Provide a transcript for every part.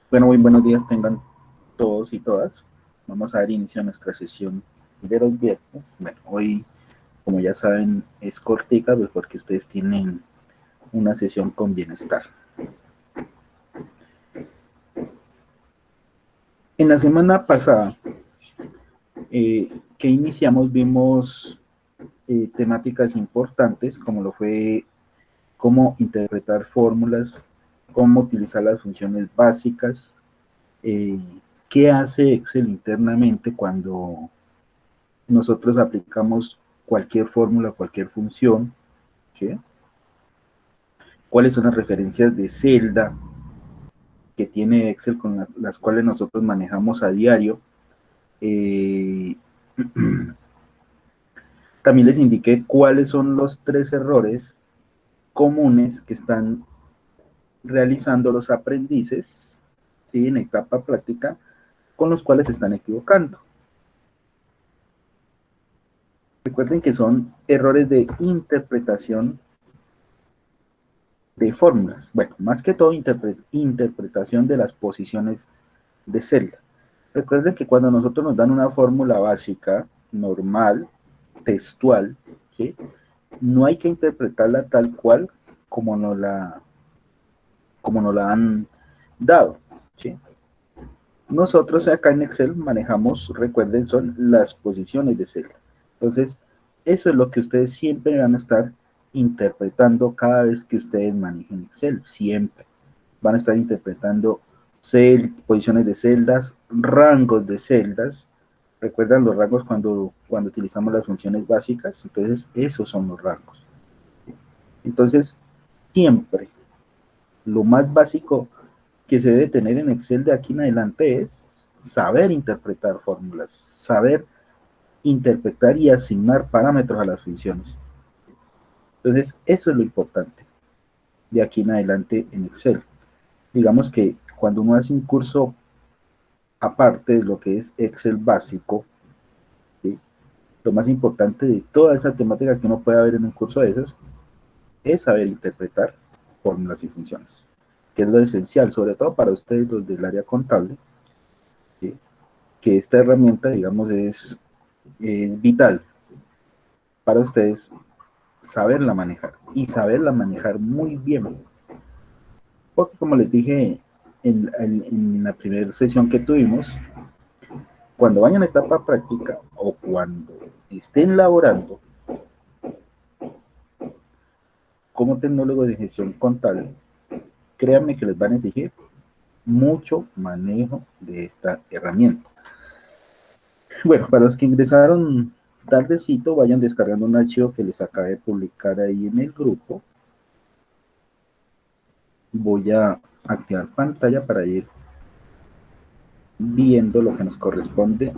Bueno, muy buenos días tengan todos y todas. Vamos a dar inicio a nuestra sesión de los viernes. Bueno, hoy, como ya saben, es cortica, pues porque ustedes tienen una sesión con bienestar. En la semana pasada que iniciamos vimos temáticas importantes como lo fue cómo interpretar fórmulas, cómo utilizar las funciones básicas, eh, qué hace Excel internamente cuando nosotros aplicamos cualquier fórmula, cualquier función, ¿sí? Cuáles son las referencias de celda que tiene Excel con las cuales nosotros manejamos a diario. Eh, También les indiqué cuáles son los 3 errores comunes que están realizando los aprendices, ¿sí? En etapa práctica, con los cuales se están equivocando. Recuerden que son errores de interpretación de fórmulas. Bueno, más que todo interpretación de las posiciones de celda. Recuerden que cuando nosotros nos dan una fórmula básica, normal, textual, ¿sí? No hay que interpretarla tal cual como como nos la han dado, ¿sí? Nosotros acá en Excel manejamos, recuerden, son las posiciones de celda. Entonces, eso es lo que ustedes siempre van a estar interpretando cada vez que ustedes manejen Excel, siempre. Van a estar interpretando posiciones de celdas, rangos de celdas. ¿Recuerdan los rangos cuando utilizamos las funciones básicas? Entonces, esos son los rangos. Entonces, siempre lo más básico que se debe tener en Excel de aquí en adelante es saber interpretar fórmulas, saber interpretar y asignar parámetros a las funciones. Entonces, eso es lo importante de aquí en adelante en Excel. Digamos que cuando uno hace un curso aparte de lo que es Excel básico, ¿sí? Lo más importante de toda esa temática que uno puede ver en un curso de esos es saber interpretar fórmulas y funciones, que es lo esencial, sobre todo para ustedes los del área contable, ¿sí? Que esta herramienta, digamos, es vital para ustedes saberla manejar y saberla manejar muy bien. Porque como les dije en la primera sesión que tuvimos, cuando vayan a etapa práctica o cuando estén laborando como tecnólogo de gestión contable, créanme que les van a exigir mucho manejo de esta herramienta. Bueno, para los que ingresaron tardecito, vayan descargando un archivo que les acabé de publicar ahí en el grupo. Voy a activar pantalla para ir viendo lo que nos corresponde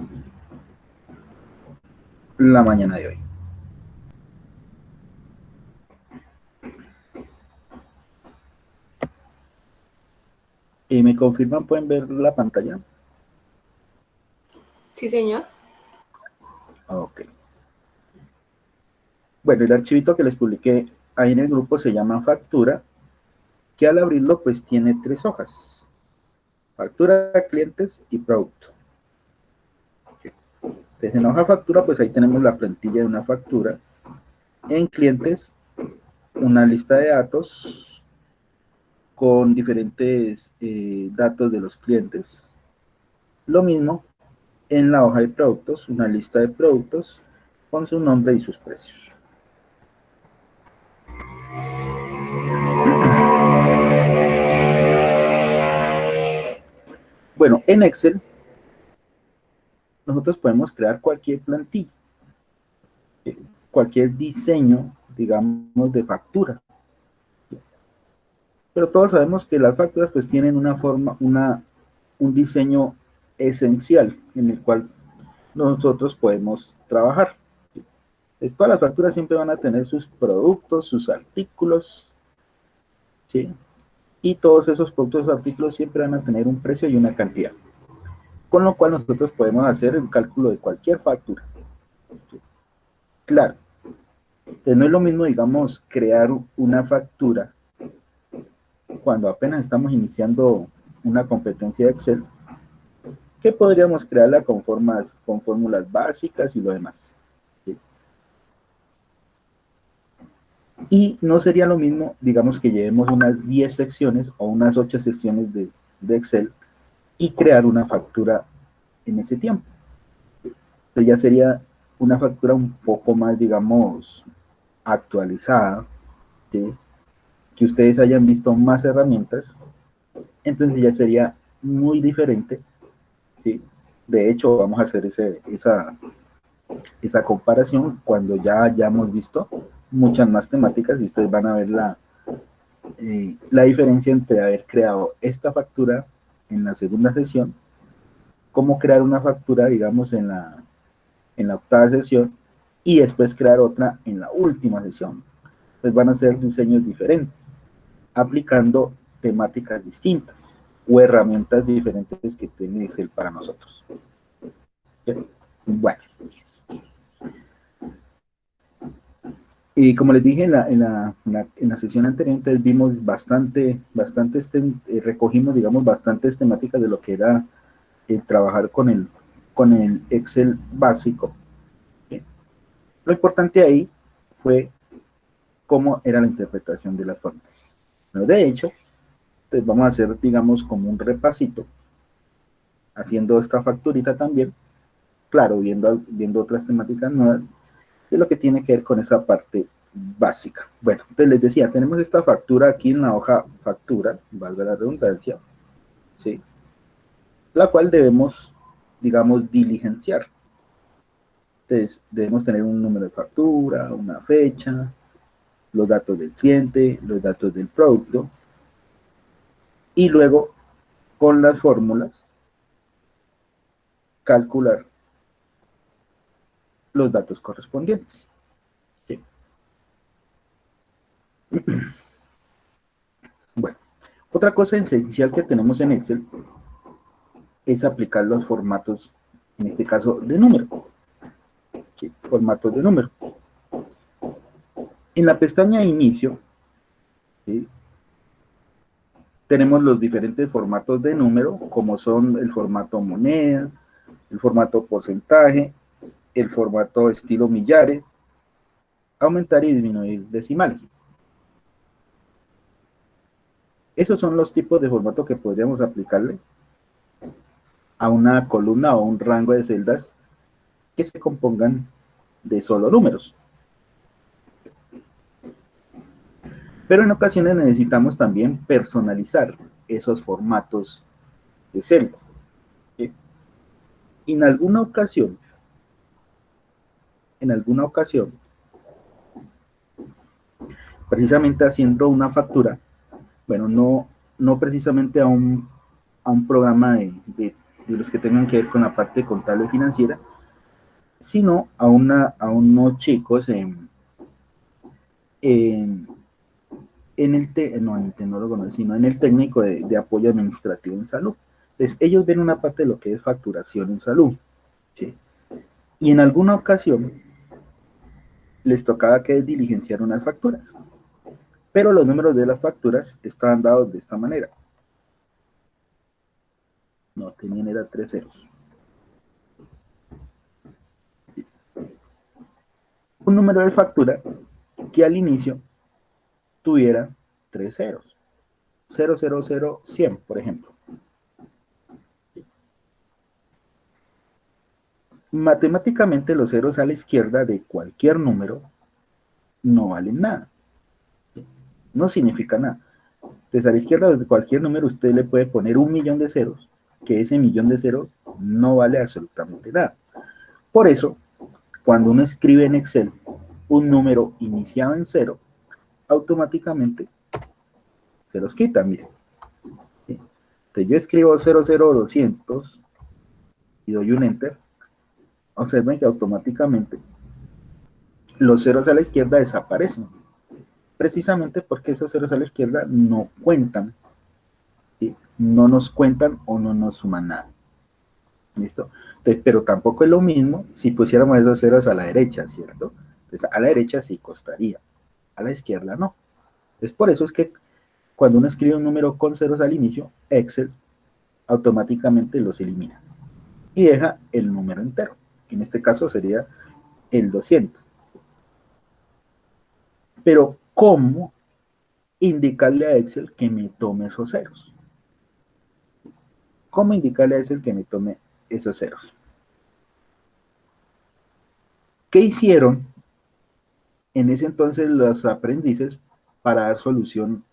la mañana de hoy. Y me confirman, pueden ver la pantalla. Sí, señor. Ok. Bueno, el archivito que les publiqué ahí en el grupo se llama factura, que al abrirlo pues tiene 3 hojas. Factura, clientes y producto. Okay. Entonces en la hoja factura pues ahí tenemos la plantilla de una factura. En clientes una lista de datos con diferentes datos de los clientes. Lo mismo en la hoja de productos, una lista de productos con su nombre y sus precios. Bueno, en Excel nosotros podemos crear cualquier plantilla, cualquier diseño, digamos, de factura. Pero todos sabemos que las facturas pues tienen una forma, un diseño esencial en el cual nosotros podemos trabajar. Pues todas las facturas siempre van a tener sus productos, sus artículos, ¿sí? Y todos esos productos o artículos siempre van a tener un precio y una cantidad. Con lo cual nosotros podemos hacer el cálculo de cualquier factura. ¿Sí? Claro, entonces no es lo mismo, digamos, crear una factura cuando apenas estamos iniciando una competencia de Excel que podríamos crearla con fórmulas básicas y lo demás. ¿Sí? Y no sería lo mismo, digamos, que llevemos unas 10 secciones o unas 8 secciones de Excel y crear una factura en ese tiempo. Entonces ya sería una factura un poco más, digamos, actualizada, ¿sí? Que ustedes hayan visto más herramientas, entonces ya sería muy diferente, ¿sí? De hecho, vamos a hacer esa comparación cuando ya hayamos visto muchas más temáticas y ustedes van a ver la diferencia entre haber creado esta factura en la segunda sesión, cómo crear una factura, digamos, en la octava sesión y después crear otra en la última sesión. Entonces van a ser diseños diferentes, aplicando temáticas distintas o herramientas diferentes que tiene Excel para nosotros. Bueno, y como les dije en la sesión anterior, entonces vimos recogimos, digamos, bastantes temáticas de lo que era el trabajar con el Excel básico. ¿Sí? Lo importante ahí fue cómo era la interpretación de las fórmulas. Bueno, de hecho, entonces vamos a hacer, digamos, como un repasito, haciendo esta facturita también, claro, viendo otras temáticas nuevas, de lo que tiene que ver con esa parte básica. Bueno, entonces les decía, tenemos esta factura aquí en la hoja factura, valga la redundancia, ¿sí? La cual debemos, digamos, diligenciar. Entonces, debemos tener un número de factura, una fecha, los datos del cliente, los datos del producto, y luego, con las fórmulas, calcular los datos correspondientes. ¿Sí? Bueno, otra cosa esencial que tenemos en Excel es aplicar los formatos, en este caso, de número. ¿Sí? Formatos de número. En la pestaña Inicio, ¿sí? Tenemos los diferentes formatos de número, como son el formato moneda, el formato porcentaje, el formato estilo millares, aumentar y disminuir decimales. Esos son los tipos de formato que podríamos aplicarle a una columna o un rango de celdas que se compongan de solo números. Pero en ocasiones necesitamos también personalizar esos formatos de celda. ¿Sí? En alguna ocasión, precisamente haciendo una factura, bueno, no precisamente a un programa de los que tengan que ver con la parte contable y financiera, sino a unos chicos en, no en el tecnólogo, no, sino en el técnico de apoyo administrativo en salud. Entonces, ellos ven una parte de lo que es facturación en salud, ¿sí? Y en alguna ocasión les tocaba que diligenciar unas facturas, pero los números de las facturas estaban dados de esta manera. No, tenían era 3 ceros. Un número de factura que al inicio tuviera 3 ceros. 000 100, por ejemplo. Matemáticamente los ceros a la izquierda de cualquier número no valen nada. No significa nada. Entonces a la izquierda de cualquier número usted le puede poner 1.000.000 de ceros, que ese millón de ceros no vale absolutamente nada. Por eso, cuando uno escribe en Excel un número iniciado en cero, automáticamente se los quita, miren. Entonces yo escribo 00200 y doy un enter. Observen que automáticamente los ceros a la izquierda desaparecen, precisamente porque esos ceros a la izquierda no cuentan, ¿sí? No nos cuentan o no nos suman nada. ¿Listo? Entonces, pero tampoco es lo mismo si pusiéramos esos ceros a la derecha, ¿cierto? Entonces, a la derecha sí costaría, a la izquierda no. Entonces, por eso es que cuando uno escribe un número con ceros al inicio, Excel automáticamente los elimina y deja el número entero, que en este caso sería el 200. Pero ¿cómo indicarle a Excel que me tome esos ceros? ¿Cómo indicarle a Excel que me tome esos ceros? ¿Qué hicieron en ese entonces los aprendices para dar solución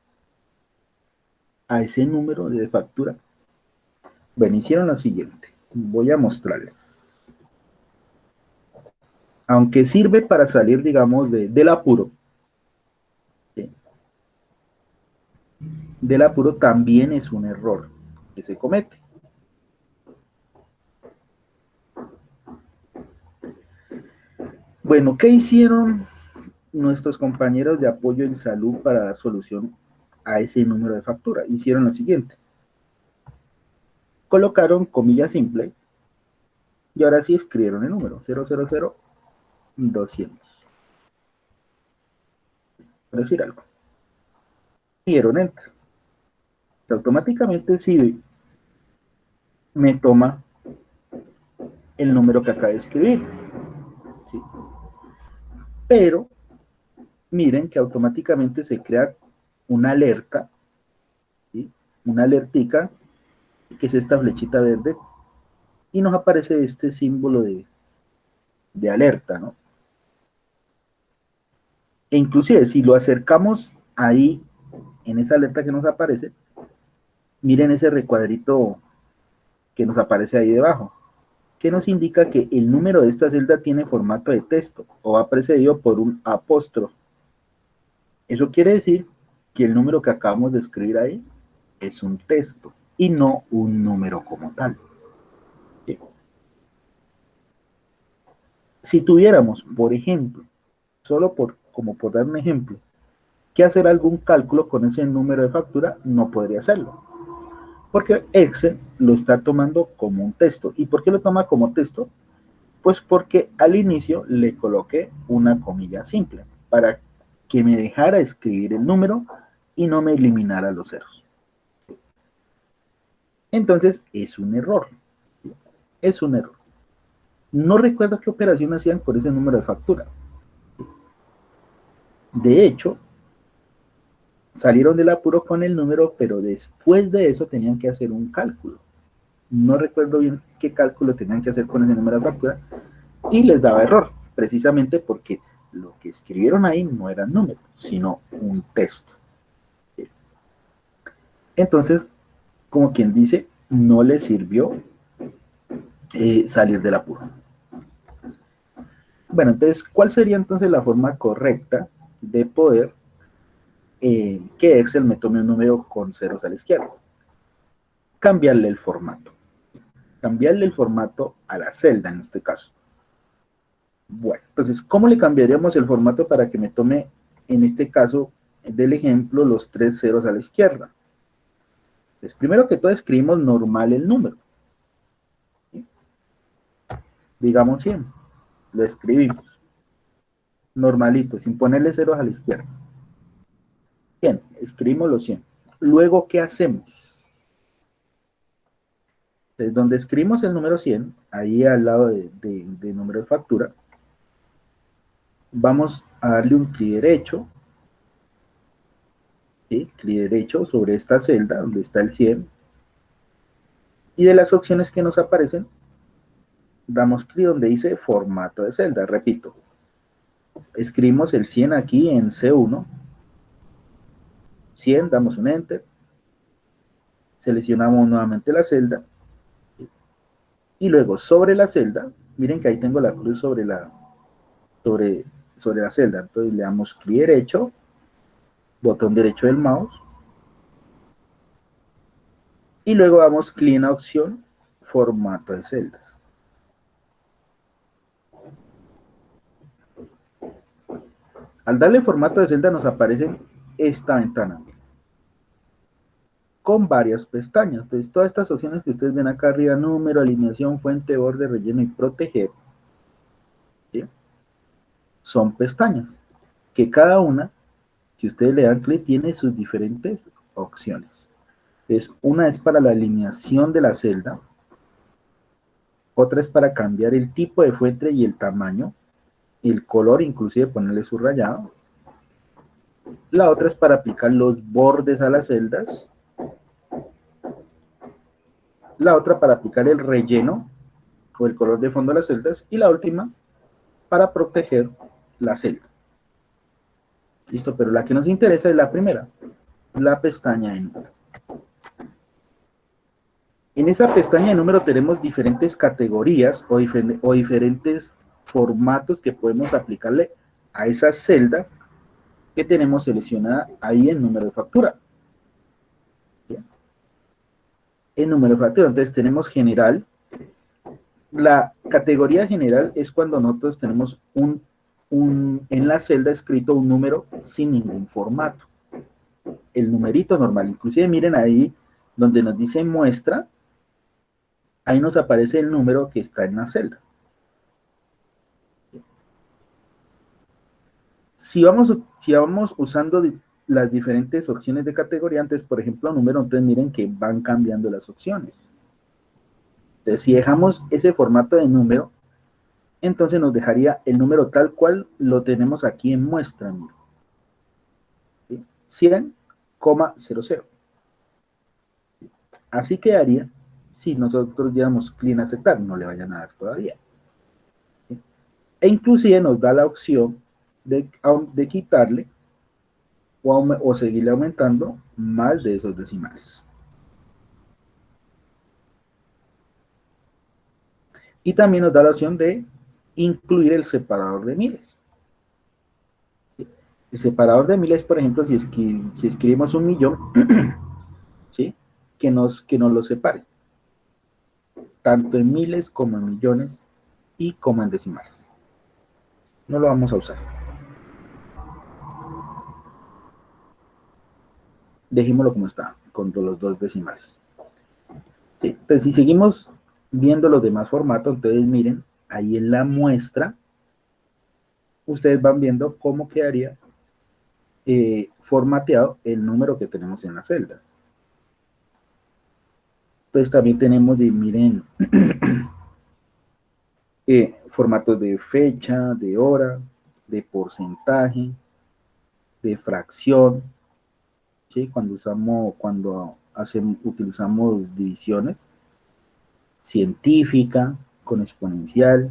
a ese número de factura? Bueno, hicieron lo siguiente. Voy a mostrarles. Aunque sirve para salir, digamos, del apuro, ¿sí? Del apuro también es un error que se comete. Bueno, ¿qué hicieron nuestros compañeros de apoyo en salud para dar solución a ese número de factura? Hicieron lo siguiente. Colocaron comilla simple y ahora sí escribieron el número 000-200. Por decir algo. Dieron enter. Automáticamente sí me toma el número que acaba de escribir. ¿Sí? Pero miren que automáticamente se crea una alerta, ¿sí? Una alertica, que es esta flechita verde, y nos aparece este símbolo de alerta, ¿no? E inclusive si lo acercamos ahí, en esa alerta que nos aparece, miren ese recuadrito que nos aparece ahí debajo, que nos indica que el número de esta celda tiene formato de texto o va precedido por un apóstrofe. Eso quiere decir que el número que acabamos de escribir ahí es un texto y no un número como tal. ¿Sí? Si tuviéramos, por ejemplo, solo como por dar un ejemplo, que hacer algún cálculo con ese número de factura, no podría hacerlo. Porque Excel lo está tomando como un texto. ¿Y por qué lo toma como texto? Pues porque al inicio le coloqué una comilla simple para que me dejara escribir el número y no me eliminara los ceros. Entonces es un error. Es un error. No recuerdo qué operación hacían con ese número de factura. De hecho, salieron del apuro con el número, pero después de eso tenían que hacer un cálculo. No recuerdo bien qué cálculo tenían que hacer con ese número de factura y les daba error, precisamente porque lo que escribieron ahí no eran números, sino un texto. Entonces, como quien dice, no les sirvió salir del apuro. Bueno, entonces, ¿cuál sería entonces la forma correcta de poder que Excel me tome un número con ceros a la izquierda? Cambiarle el formato. Cambiarle el formato a la celda en este caso. Bueno, entonces, ¿cómo le cambiaríamos el formato para que me tome, en este caso del ejemplo, los 3 ceros a la izquierda? Entonces, primero que todo escribimos normal el número. ¿Sí? Digamos 100. Lo escribimos. Normalito, sin ponerle ceros a la izquierda. Bien, escribimos los 100. Luego, ¿qué hacemos? Entonces, donde escribimos el número 100, ahí al lado de número de factura, vamos a darle un clic derecho, ¿sí? Clic derecho sobre esta celda donde está el 100, y de las opciones que nos aparecen, damos clic donde dice formato de celda. Repito, escribimos el 100 aquí en C1, 100, damos un enter, seleccionamos nuevamente la celda, y luego sobre la celda, miren que ahí tengo la cruz sobre, sobre la celda, entonces le damos clic derecho, botón derecho del mouse, y luego damos clic en la opción formato de celdas. Al darle formato de celda nos aparece esta ventana con varias pestañas. Entonces, todas estas opciones que ustedes ven acá arriba, número, alineación, fuente, borde, relleno y proteger, ¿sí? Son pestañas que cada una, si ustedes le dan clic, tiene sus diferentes opciones. Entonces, una es para la alineación de la celda, otra es para cambiar el tipo de fuente y el tamaño, el color, inclusive ponerle subrayado. La otra es para aplicar los bordes a las celdas. La otra para aplicar el relleno o el color de fondo a las celdas. Y la última para proteger la celda. Listo, pero la que nos interesa es la primera, la pestaña de número. En esa pestaña de número tenemos diferentes categorías o diferentes formatos que podemos aplicarle a esa celda que tenemos seleccionada ahí en número de factura. ¿Bien? En número de factura, entonces tenemos general. La categoría general es cuando nosotros tenemos en la celda escrito un número sin ningún formato. El numerito normal, inclusive miren ahí donde nos dice muestra, ahí nos aparece el número que está en la celda. Si vamos usando las diferentes opciones de categoría, entonces, por ejemplo, número, entonces miren que van cambiando las opciones. Entonces, si dejamos ese formato de número, entonces nos dejaría el número tal cual lo tenemos aquí en muestra. ¿Sí? 100,00. Así quedaría si nosotros diéramos clic en aceptar, no le vayan a dar todavía. ¿Sí? E inclusive nos da la opción de quitarle o seguirle aumentando más de esos decimales. Y también nos da la opción de incluir el separador de miles. El separador de miles, por ejemplo, si escribimos 1.000.000, ¿sí? que nos lo separe, tanto en miles como en millones y como en decimales. No lo vamos a usar. Dejémoslo como está, con los dos decimales. ¿Sí? Entonces, si seguimos viendo los demás formatos, entonces miren, ahí en la muestra, ustedes van viendo cómo quedaría formateado el número que tenemos en la celda. Entonces también tenemos, miren, formatos de fecha, de hora, de porcentaje, de fracción, ¿sí? Utilizamos divisiones, científica, con exponencial,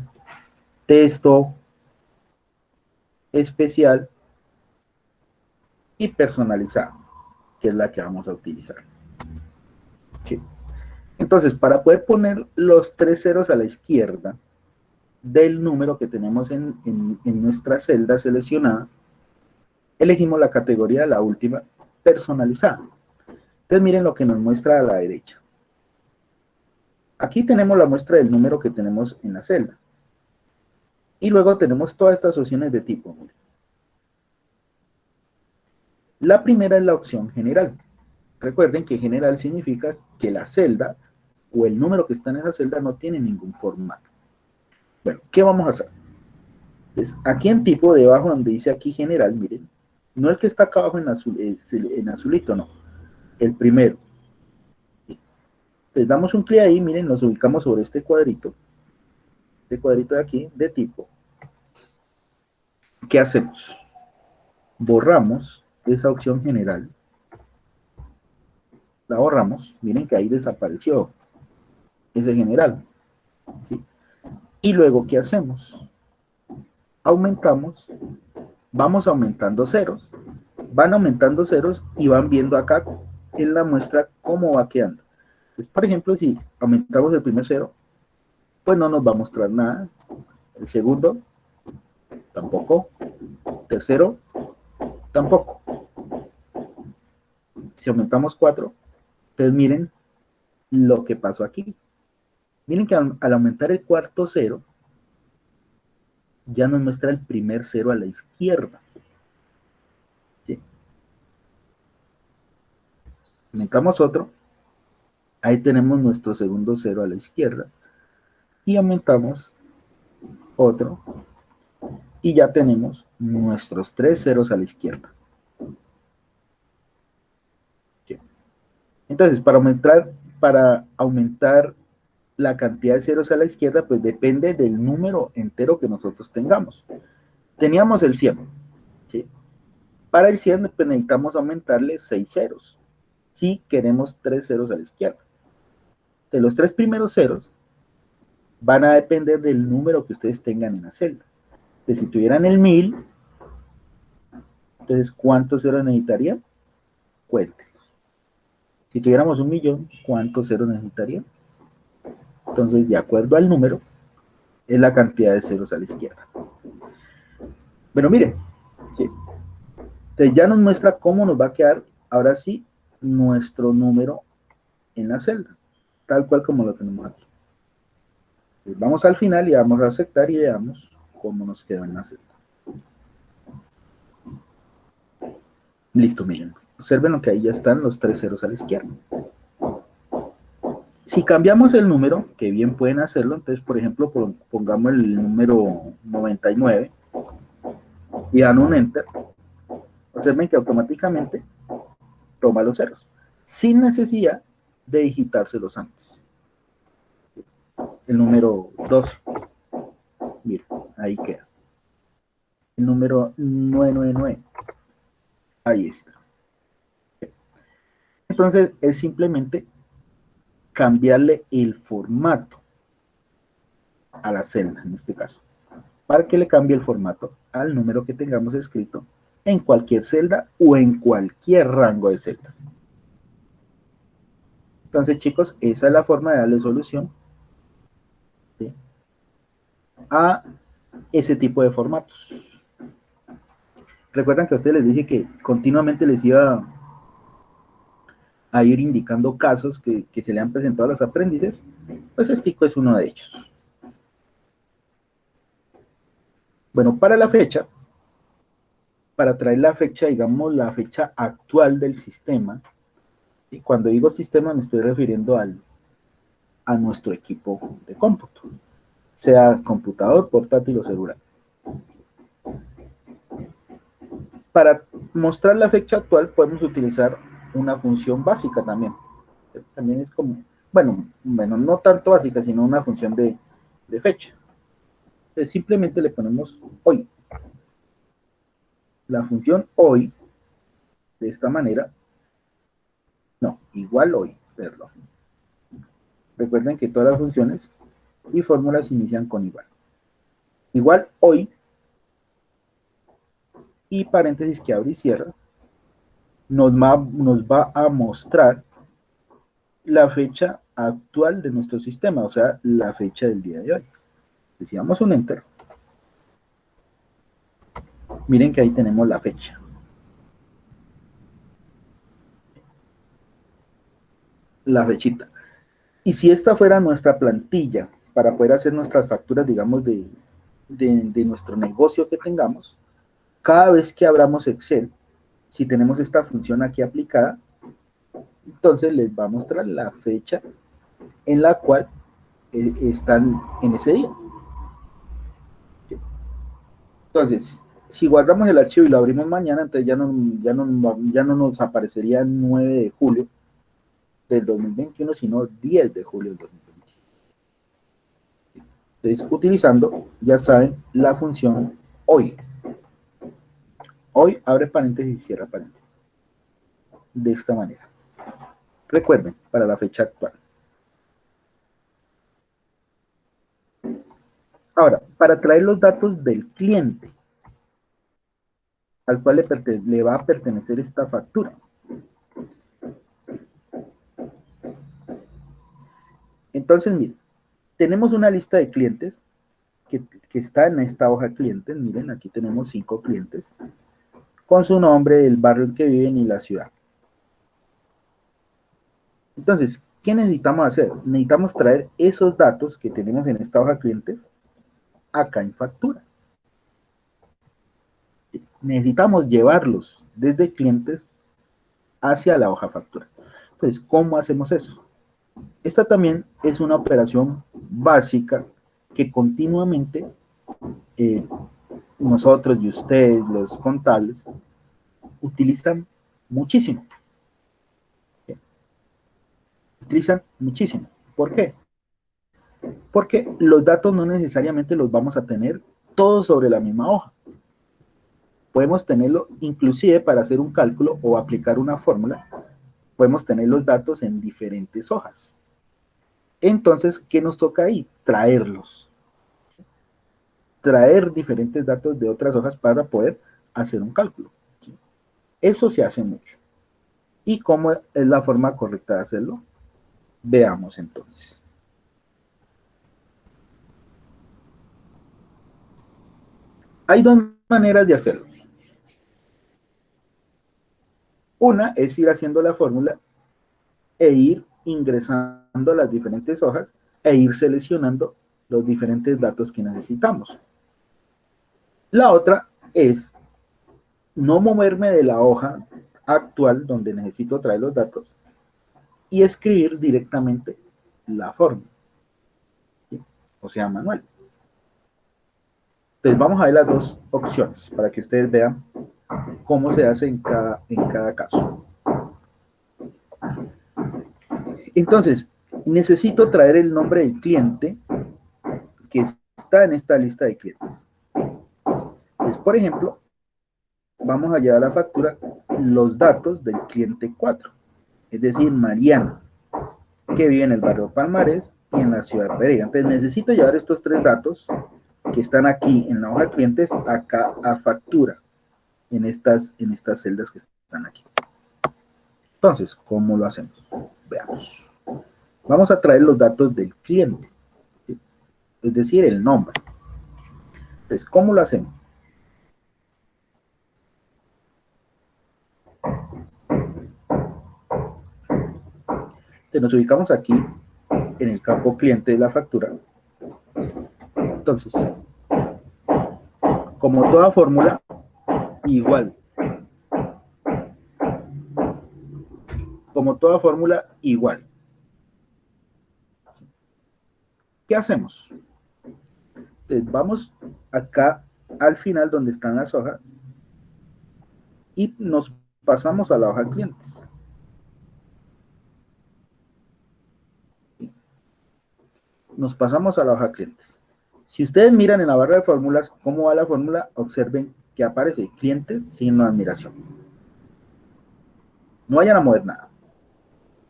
texto, especial y personalizado, que es la que vamos a utilizar. ¿Sí? Entonces, para poder poner los 3 ceros a la izquierda del número que tenemos en nuestra celda seleccionada, elegimos la categoría, la última, personalizada. Entonces miren lo que nos muestra a la derecha. Aquí tenemos la muestra del número que tenemos en la celda. Y luego tenemos todas estas opciones de tipo. La primera es la opción general. Recuerden que general significa que la celda o el número que está en esa celda no tiene ningún formato. Bueno, ¿qué vamos a hacer? Entonces, aquí en tipo, debajo donde dice aquí general, miren, no el que está acá abajo en azulito, no, el primero. Les damos un clic ahí, miren, nos ubicamos sobre este cuadrito de aquí, de tipo. ¿Qué hacemos? Borramos esa opción general, la borramos, miren que ahí desapareció ese general, ¿sí? Y luego, ¿qué hacemos? Aumentamos, vamos aumentando ceros, van aumentando ceros y van viendo acá en la muestra cómo va quedando. Entonces, por ejemplo, si aumentamos el primer cero, pues no nos va a mostrar nada. El segundo, tampoco. Tercero, tampoco. Si aumentamos 4, entonces miren lo que pasó aquí. Miren que al aumentar el cuarto cero, ya nos muestra el primer cero a la izquierda. ¿Sí? Aumentamos otro, ahí tenemos nuestro segundo cero a la izquierda. Y aumentamos otro, y ya tenemos nuestros 3 ceros a la izquierda. ¿Sí? Entonces, para aumentar la cantidad de ceros a la izquierda, pues depende del número entero que nosotros tengamos. Teníamos el 100, ¿sí? Para el 100 pues necesitamos aumentarle 6 ceros, si queremos 3 ceros a la izquierda. De los 3 primeros ceros van a depender del número que ustedes tengan en la celda. Entonces, si tuvieran el 1000, entonces, ¿cuántos ceros necesitarían? Cuenten. Si tuviéramos 1.000.000, ¿cuántos ceros necesitarían? Entonces, de acuerdo al número, es la cantidad de ceros a la izquierda. Bueno, miren, ¿sí? Entonces ya nos muestra cómo nos va a quedar, ahora sí, nuestro número en la celda, tal cual como lo tenemos aquí. Entonces vamos al final y vamos a aceptar y veamos cómo nos quedó en la celda. Listo, miren. Observen lo que ahí ya están los 3 ceros a la izquierda. Si cambiamos el número, que bien pueden hacerlo, entonces, por ejemplo, pongamos el número 99 y dan un enter. Observen que automáticamente toma los ceros, sin necesidad de digitárselos antes. El número 12, miren, ahí queda. El número 999, ahí está. Entonces, es simplemente cambiarle el formato a la celda, en este caso, para que le cambie el formato al número que tengamos escrito en cualquier celda o en cualquier rango de celdas. Entonces, chicos, esa es la forma de darle solución, ¿sí?, a ese tipo de formatos. Recuerdan que a ustedes les dije que continuamente les iba a ir indicando casos que se le han presentado a los aprendices. Pues este es uno de ellos. Bueno, para la fecha, para traer la fecha, digamos, la fecha actual del sistema, y cuando digo sistema me estoy refiriendo a nuestro equipo de cómputo, sea computador, portátil o celular. Para mostrar la fecha actual podemos utilizar una función básica también. También es como, bueno, no tanto básica, sino una función de fecha. Entonces simplemente le ponemos hoy. La función hoy, de esta manera, no, igual hoy, perdón. Recuerden que todas las funciones y fórmulas inician con igual. Igual hoy, y paréntesis que abre y cierra, nos va a mostrar la fecha actual de nuestro sistema, o sea, la fecha del día de hoy. Si damos un enter, miren que ahí tenemos la fecha. La fechita. Y si esta fuera nuestra plantilla para poder hacer nuestras facturas, digamos, de nuestro negocio que tengamos, cada vez que abramos Excel, si tenemos esta función aquí aplicada, entonces les va a mostrar la fecha en la cual están en ese día. Entonces, si guardamos el archivo y lo abrimos mañana, entonces ya no nos aparecería el 9 de julio del 2021, sino 10 de julio del 2021. Entonces, utilizando, ya saben, la función hoy. Hoy abre paréntesis y cierra paréntesis. De esta manera. Recuerden, para la fecha actual. Ahora, para traer los datos del cliente al cual le va a pertenecer esta factura. Entonces, miren, tenemos una lista de clientes que está en esta hoja clientes. Miren, aquí tenemos 5 clientes con su nombre, el barrio en que viven y la ciudad. Entonces, ¿qué necesitamos hacer? Necesitamos traer esos datos que tenemos en esta hoja clientes acá en factura. Necesitamos llevarlos desde clientes hacia la hoja factura. Entonces, ¿cómo hacemos eso? Esta también es una operación básica que continuamente nosotros y ustedes, los contables, utilizan muchísimo. utilizan muchísimo. ¿Por qué? Porque los datos no necesariamente los vamos a tener todos sobre la misma hoja. Podemos tenerlo inclusive para hacer un cálculo o aplicar una fórmula, podemos tener los datos en diferentes hojas. Entonces, ¿qué nos toca ahí? Traerlos. Traer diferentes datos de otras hojas para poder hacer un cálculo. Eso se hace mucho. ¿Y cómo es la forma correcta de hacerlo? Veamos entonces. Hay dos maneras de hacerlo. Una es ir haciendo la fórmula e ir ingresando las diferentes hojas e ir seleccionando los diferentes datos que necesitamos. La otra es no moverme de la hoja actual donde necesito traer los datos y escribir directamente la fórmula, ¿sí? O sea, manual. Entonces vamos a ver las dos opciones para que ustedes vean cómo se hace en cada caso. Entonces, necesito traer el nombre del cliente que está en esta lista de clientes. Entonces, por ejemplo, vamos a llevar a la factura los datos del cliente 4, es decir, Mariana, que vive en el barrio Palmares y en la ciudad de Pereira. Entonces necesito llevar estos tres datos que están aquí en la hoja de clientes acá a factura, en estas celdas que están aquí. Entonces, ¿cómo lo hacemos? Veamos. Vamos a traer los datos del cliente, ¿sí? Es decir, el nombre. Entonces, ¿cómo lo hacemos? Entonces, nos ubicamos aquí en el campo cliente de la factura. Entonces, como toda fórmula, igual. Como toda fórmula, igual. ¿Qué hacemos? Entonces, vamos acá al final donde están las hojas y nos pasamos a la hoja clientes. Nos pasamos a la hoja clientes. Si ustedes miran en la barra de fórmulas cómo va la fórmula, observen que aparece clientes signo de admiración. No vayan a mover nada.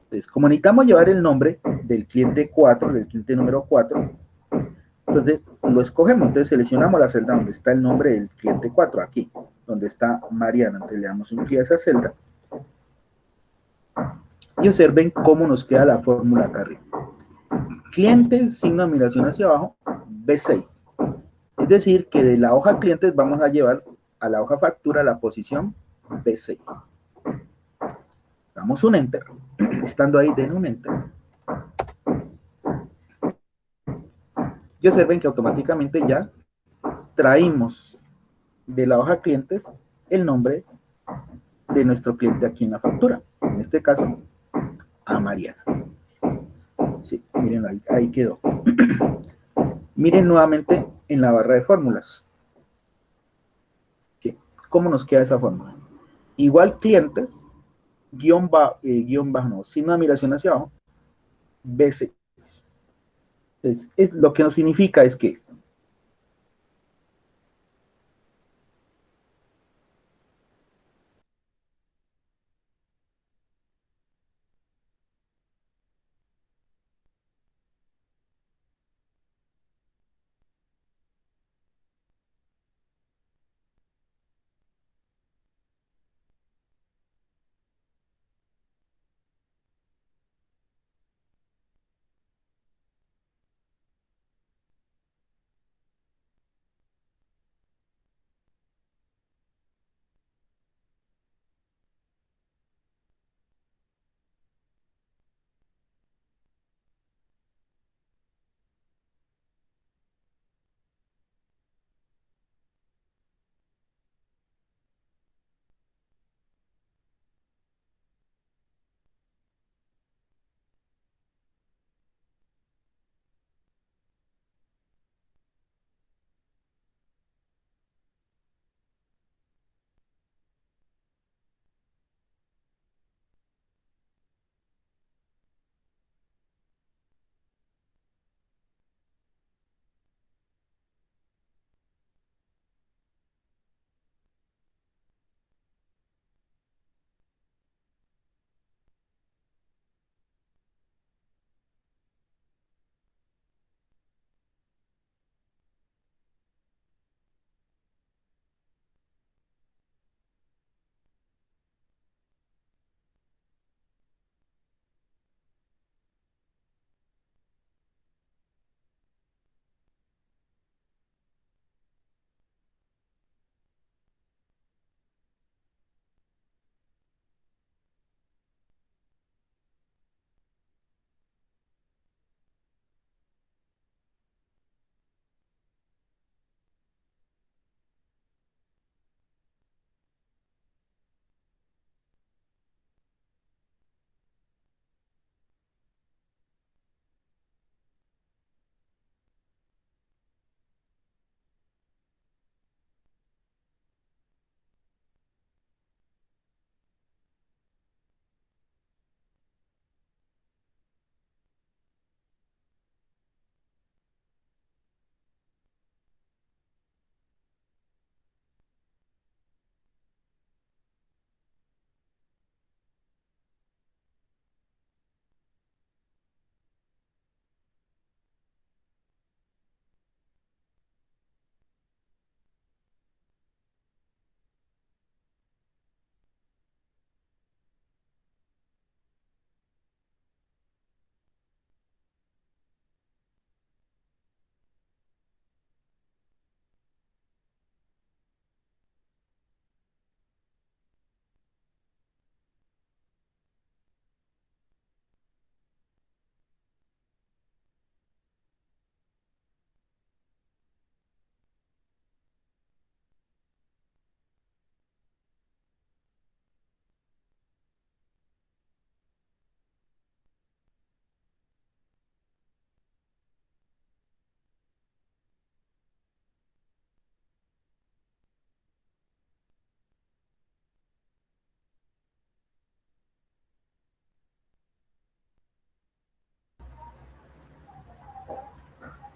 Entonces, como necesitamos llevar el nombre del cliente 4, del cliente número 4, entonces lo escogemos. Entonces seleccionamos la celda donde está el nombre del cliente 4, aquí, donde está Mariana. Entonces le damos un clic a esa celda y observen cómo nos queda la fórmula acá arriba. Cliente, signo de admiración hacia abajo, B6. Es decir, que de la hoja clientes vamos a llevar a la hoja factura la posición B6. Damos un enter. Estando ahí, den un enter. Y observen que automáticamente ya traímos de la hoja clientes el nombre de nuestro cliente aquí en la factura. En este caso, a Mariana. Sí, miren, ahí quedó. Miren nuevamente en la barra de fórmulas. ¿Sí? ¿Cómo nos queda esa fórmula? Igual clientes, guión bajo, no, signo de admiración hacia abajo, B6. Entonces, lo que nos significa es que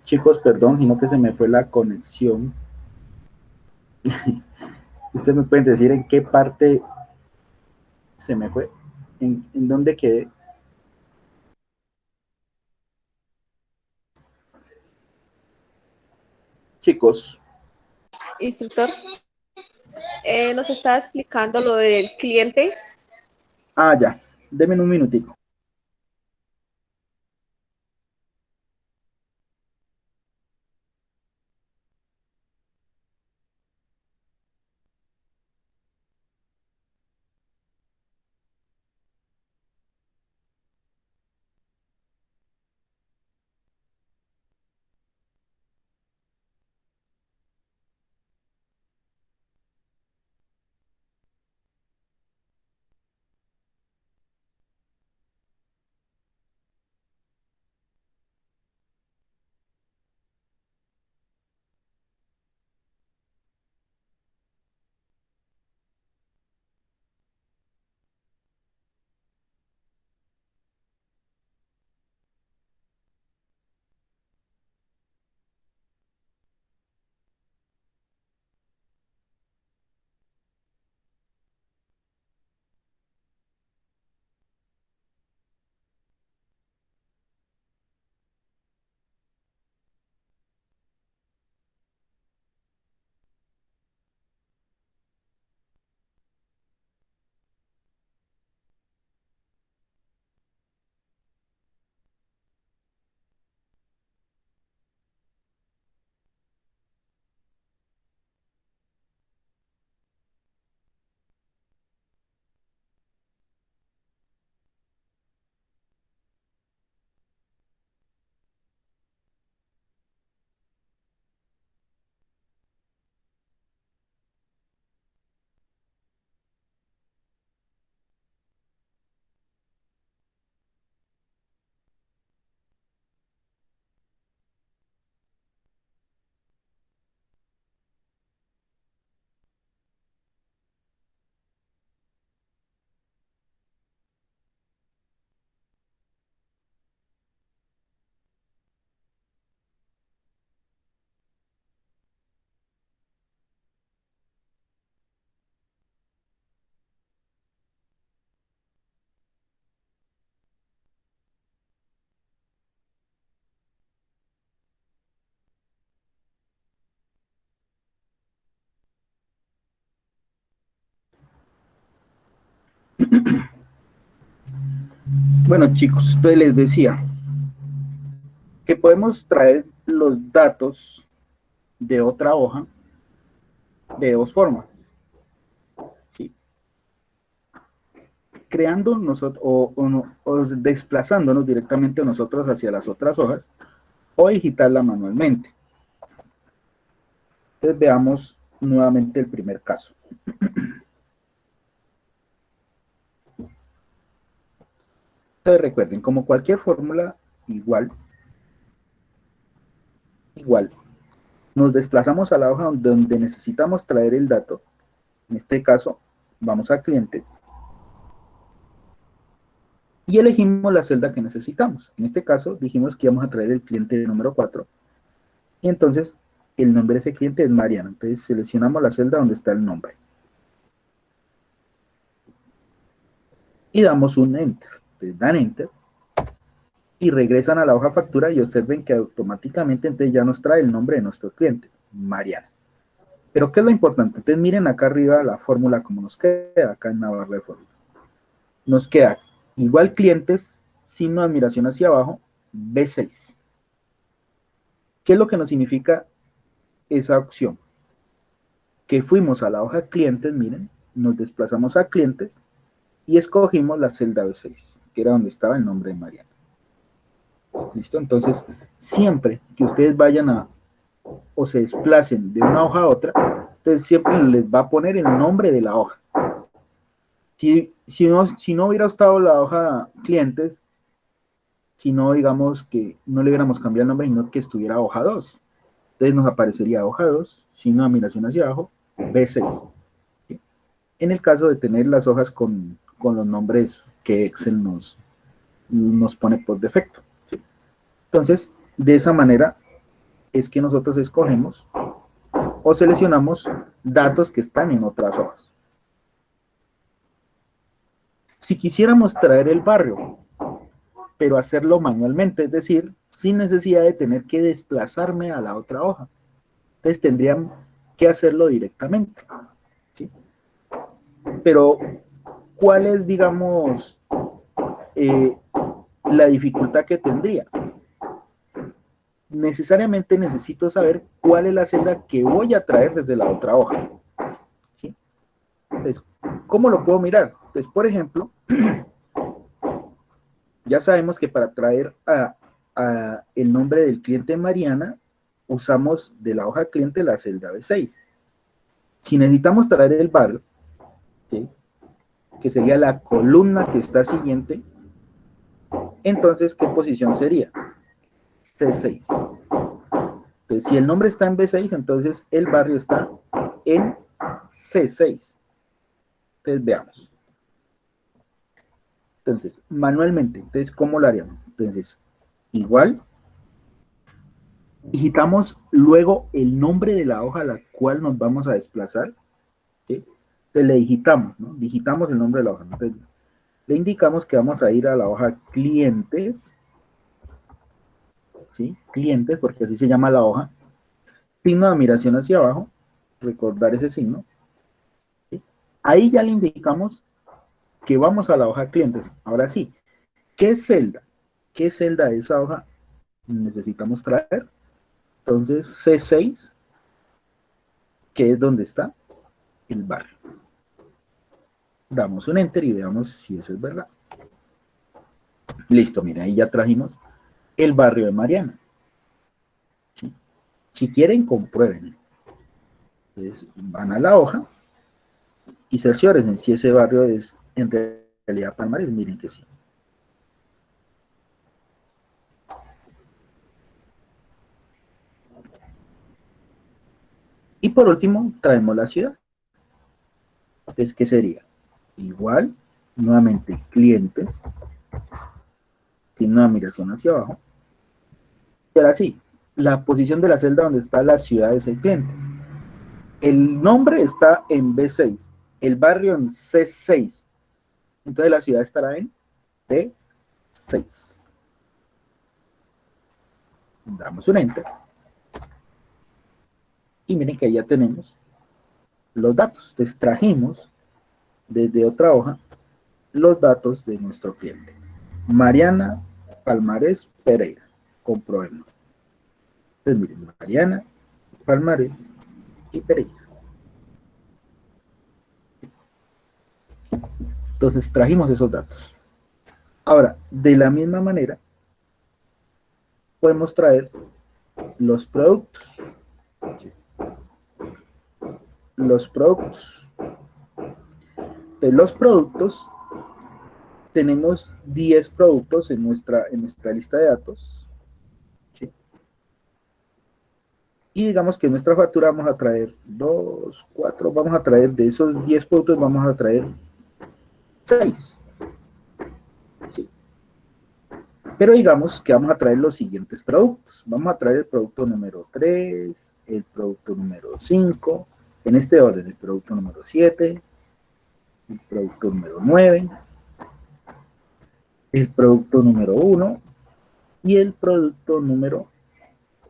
Chicos, perdón, sino que se me fue la conexión. ¿Ustedes me pueden decir en qué parte se me fue? ¿En dónde quedé? Chicos. Instructor, nos estaba explicando lo del cliente. Ah, ya. Denme un minutico. Bueno, chicos, entonces les decía que podemos traer los datos de otra hoja de dos formas. ¿Sí? Creando nosotros o desplazándonos directamente nosotros hacia las otras hojas o digitarla manualmente. Entonces veamos nuevamente el primer caso. Entonces recuerden, como cualquier fórmula, igual, nos desplazamos a la hoja donde necesitamos traer el dato. En este caso, vamos a clientes y elegimos la celda que necesitamos. En este caso, dijimos que íbamos a traer el cliente número 4 y entonces el nombre de ese cliente es Mariana. Entonces seleccionamos la celda donde está el nombre y damos un enter. Entonces dan enter y regresan a la hoja factura y observen que automáticamente entonces ya nos trae el nombre de nuestro cliente, Mariana. Pero ¿qué es lo importante? Entonces miren acá arriba la fórmula como nos queda acá en la barra de fórmula. Nos queda igual clientes, signo de admiración hacia abajo, B6. ¿Qué es lo que nos significa esa opción? Que fuimos a la hoja clientes, miren, nos desplazamos a clientes y escogimos la celda B6, que era donde estaba el nombre de Mariana. ¿Listo? Entonces, siempre que ustedes vayan a o se desplacen de una hoja a otra, entonces siempre les va a poner el nombre de la hoja. Si no hubiera estado la hoja clientes, si no, digamos que no le hubiéramos cambiado el nombre, sino que estuviera hoja 2. Entonces nos aparecería hoja 2, signo de admiración hacia abajo, B6. ¿Sí? En el caso de tener las hojas con los nombres que Excel nos pone por defecto. ¿Sí? Entonces, de esa manera es que nosotros escogemos o seleccionamos datos que están en otras hojas. Si quisiéramos traer el barrio, pero hacerlo manualmente, es decir, sin necesidad de tener que desplazarme a la otra hoja, entonces tendrían que hacerlo directamente, ¿sí? Pero, ¿cuál es, digamos, la dificultad que tendría? Necesariamente necesito saber cuál es la celda que voy a traer desde la otra hoja, ¿sí? Entonces, ¿cómo lo puedo mirar? Entonces, por ejemplo, ya sabemos que para traer a el nombre del cliente Mariana, usamos de la hoja cliente la celda B6. Si necesitamos traer el barrio, ¿sí?, que sería la columna que está siguiente, entonces, ¿qué posición sería? C6. Entonces, si el nombre está en B6, entonces el barrio está en C6. Entonces, veamos. Entonces, manualmente, entonces, ¿cómo lo haríamos? Entonces, igual, digitamos luego el nombre de la hoja a la cual nos vamos a desplazar, ¿sí? Entonces, le digitamos, ¿no? Digitamos el nombre de la hoja. Entonces, le indicamos que vamos a ir a la hoja clientes, ¿sí? Clientes, porque así se llama la hoja. Signo de admiración hacia abajo, recordar ese signo, ¿sí? Ahí ya le indicamos que vamos a la hoja clientes. Ahora sí, ¿qué celda? ¿Qué celda de esa hoja necesitamos traer? Entonces, C6, que es donde está el barrio. Damos un enter y veamos si eso es verdad. Listo, mira, ahí ya trajimos el barrio de Mariana, ¿sí? Si quieren, comprueben. Entonces, van a la hoja y cercioren si ese barrio es en realidad Palmares. Miren que sí. Y por último, traemos la ciudad. Entonces, ¿qué sería? Igual, nuevamente, clientes, tiene una migración hacia abajo. Y ahora sí, la posición de la celda donde está la ciudad es el cliente. El nombre está en B6, el barrio en C6. Entonces la ciudad estará en D6. Damos un enter. Y miren que ya tenemos los datos. Extrajimos desde otra hoja los datos de nuestro cliente. Mariana Palmares Pereira. Comprobemos. Entonces miren, Mariana Palmares y Pereira. Entonces trajimos esos datos. Ahora, de la misma manera, podemos traer los productos. Los productos. De los productos, tenemos 10 productos en nuestra lista de datos. ¿Sí? Y digamos que en nuestra factura vamos a traer 2, 4, vamos a traer de esos 10 productos, vamos a traer 6. ¿Sí? Pero digamos que vamos a traer los siguientes productos. Vamos a traer el producto número 3, el producto número 5, en este orden, el producto número 7, el producto número 9, el producto número 1 y el producto número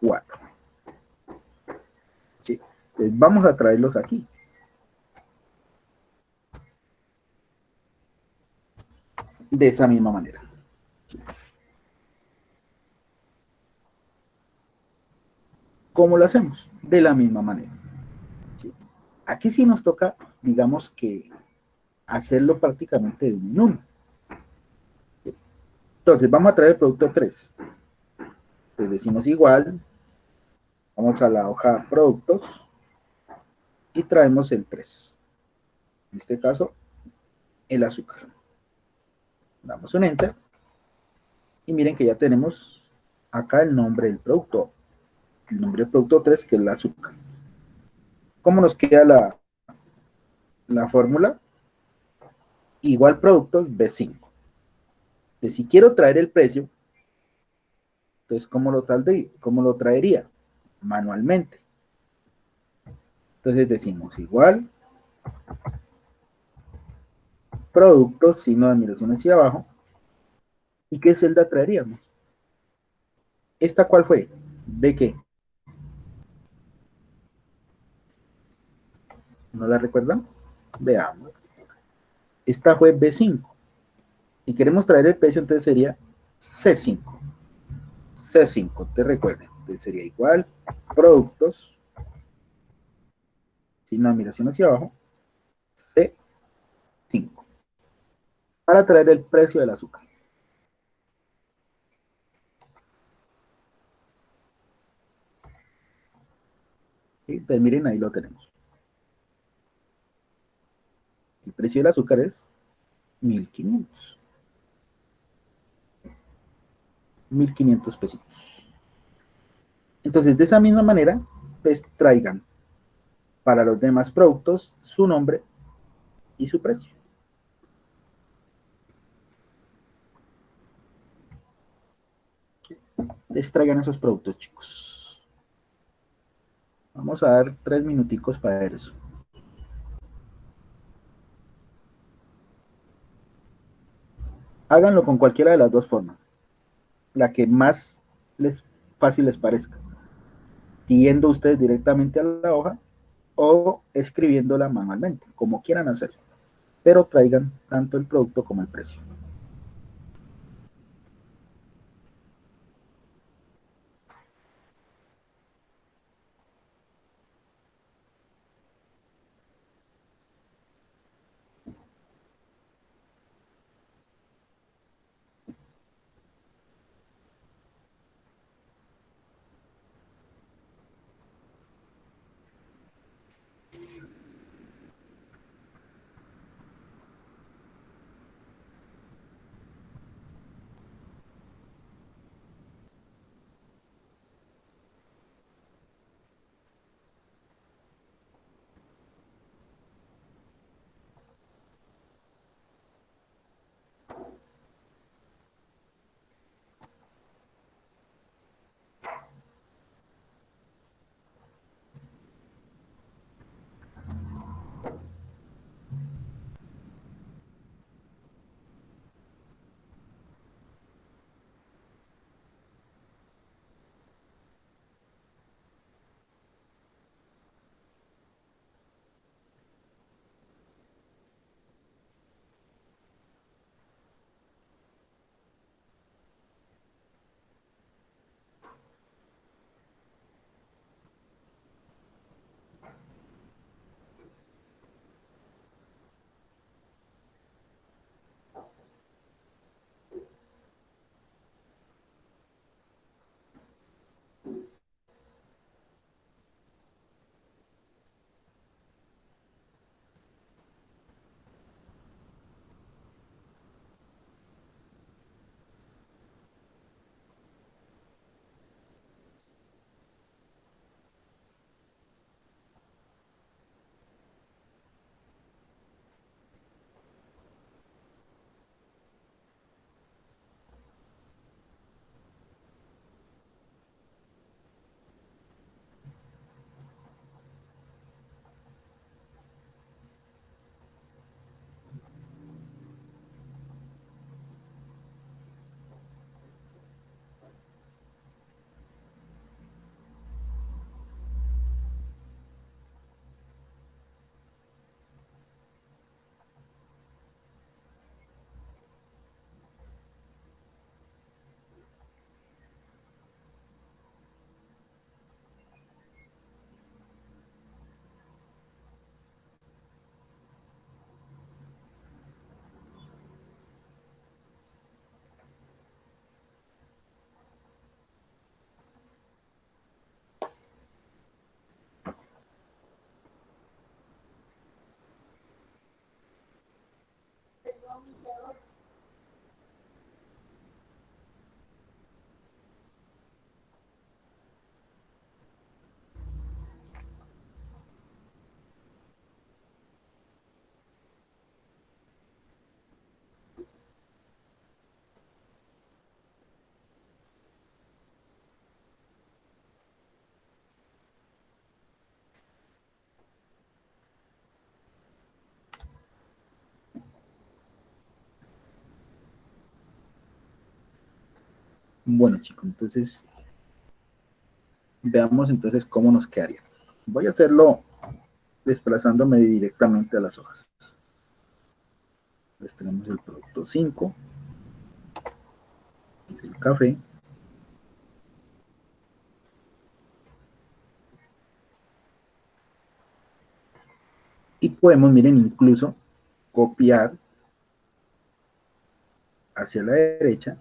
4. ¿Sí? Entonces vamos a traerlos aquí. De esa misma manera. ¿Cómo lo hacemos? De la misma manera. ¿Sí? Aquí sí nos toca, digamos que, hacerlo prácticamente de uno en uno. ¿Sí? Entonces, vamos a traer el producto 3. Entonces decimos igual, vamos a la hoja productos y traemos el 3. En este caso, el azúcar. Damos un enter y miren que ya tenemos acá el nombre del producto. El nombre del producto 3, que es el azúcar. ¿Cómo nos queda la fórmula? Igual productos B5. Entonces, si quiero traer el precio, entonces, ¿cómo lo traería? manualmente. Entonces decimos igual, producto, signo de admiración hacia abajo. ¿Y qué celda traeríamos? ¿Esta cuál fue? ¿B qué? ¿No la recuerdan? Veamos. Esta fue B5. Si queremos traer el precio, entonces sería C5. C5, te recuerden. Entonces sería igual, productos, sin la admiración hacia abajo, C5. Para traer el precio del azúcar. ¿Sí? Entonces miren, ahí lo tenemos. El precio del azúcar es 1500. 1500 pesitos. Entonces, de esa misma manera, pues traigan para los demás productos su nombre y su precio. Les traigan esos productos, chicos. Vamos a dar 3 minuticos para eso. Háganlo con cualquiera de las dos formas, la que más les fácil les parezca, siguiendo ustedes directamente a la hoja o escribiéndola manualmente, como quieran hacerlo, pero traigan tanto el producto como el precio. Bueno, chicos, entonces veamos entonces cómo nos quedaría. Voy a hacerlo desplazándome directamente a las hojas. Entonces tenemos el producto 5, que es el café. Y podemos, miren, incluso copiar hacia la derecha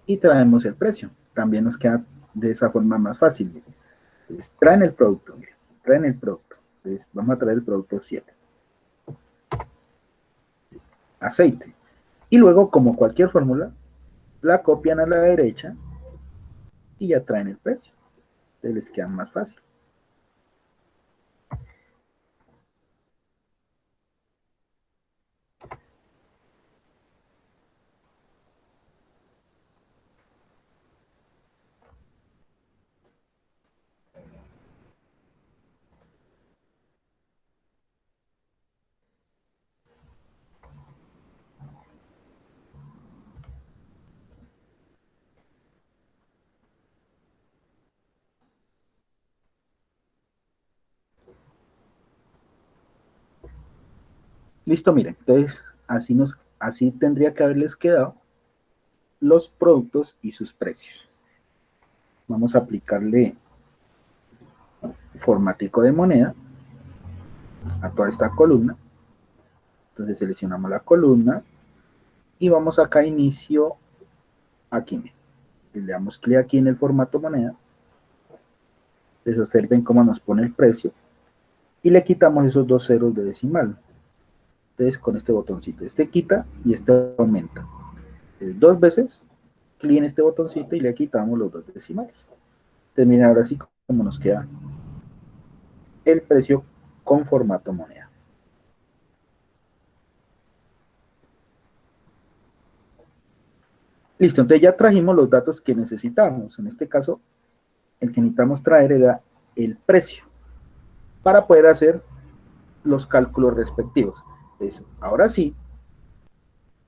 y traemos el precio. También nos queda de esa forma más fácil. Entonces, traen el producto, miren, traen el producto. Entonces, vamos a traer el producto 7. Aceite. Y luego, como cualquier fórmula, la copian a la derecha y ya traen el precio. Entonces les queda más fácil. Listo, miren. Entonces, así tendría que haberles quedado los productos y sus precios. Vamos a aplicarle formatico de moneda a toda esta columna. Entonces seleccionamos la columna y vamos acá a inicio, aquí. Le damos clic aquí en el formato moneda. Entonces observen cómo nos pone el precio y le quitamos esos dos ceros de decimal. Entonces con este botoncito, este quita y este aumenta. Entonces, dos veces clic en este botoncito y le quitamos los dos decimales. Entonces miren ahora sí cómo nos queda el precio con formato moneda. Listo, entonces ya trajimos los datos que necesitamos. En este caso, el que necesitamos traer era el precio para poder hacer los cálculos respectivos. Entonces, ahora sí,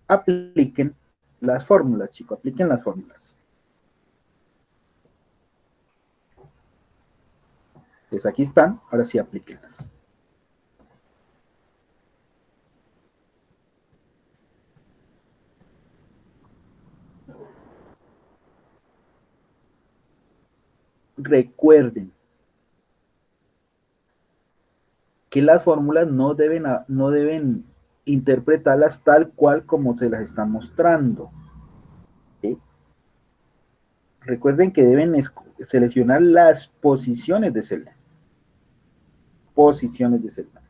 apliquen las fórmulas, chicos, apliquen las fórmulas. Entonces aquí están, ahora sí aplíquenlas. Recuerden que las fórmulas no deben interpretarlas tal cual como se las está mostrando. ¿Sí? Recuerden que deben seleccionar las posiciones de celda. Posiciones de celda.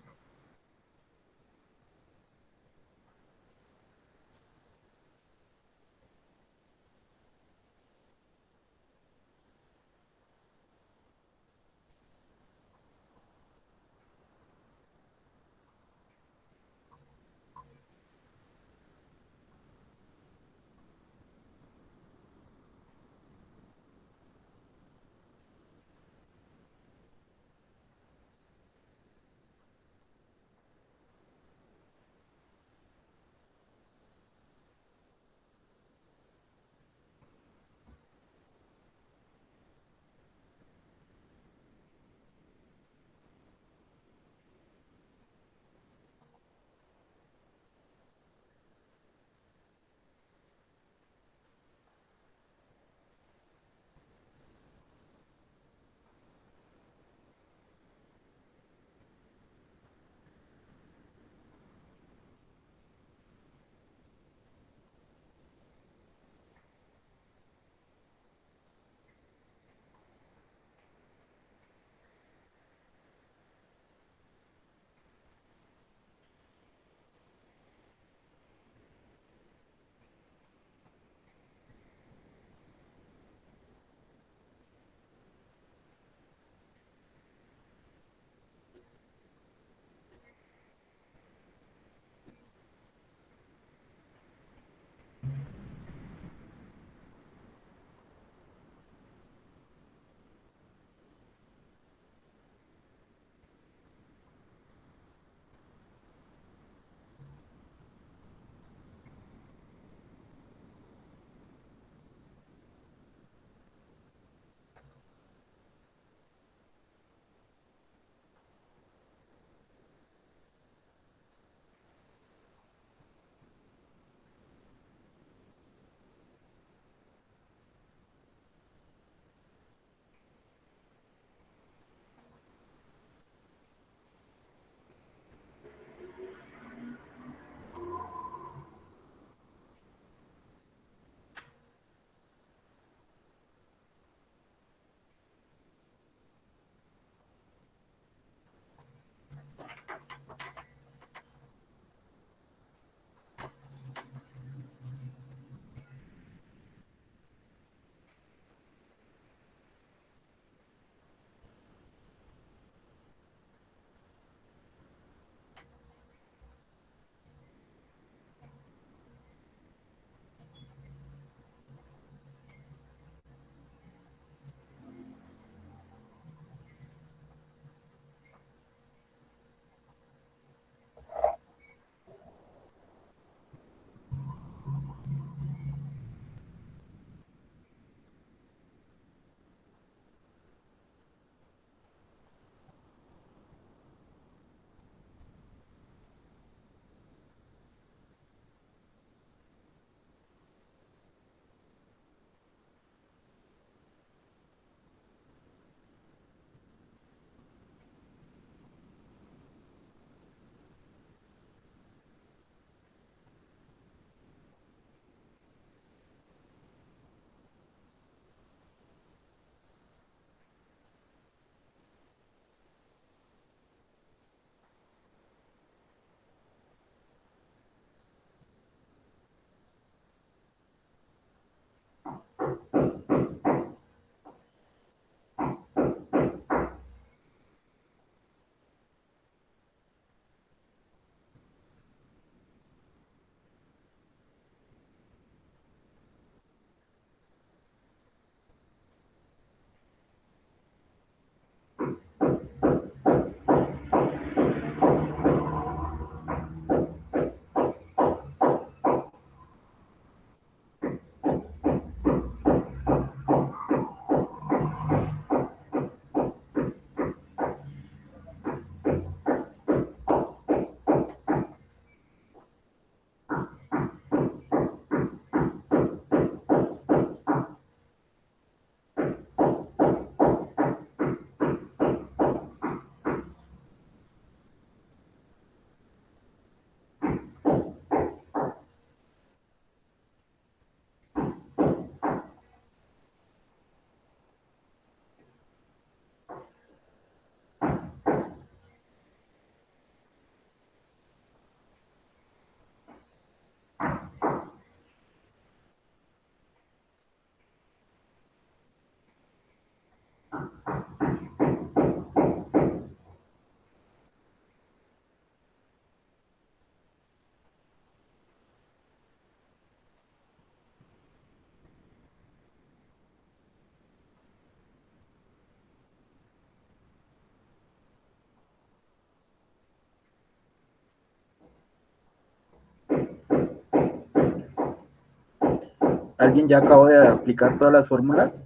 ¿Alguien ya acabó de aplicar todas las fórmulas?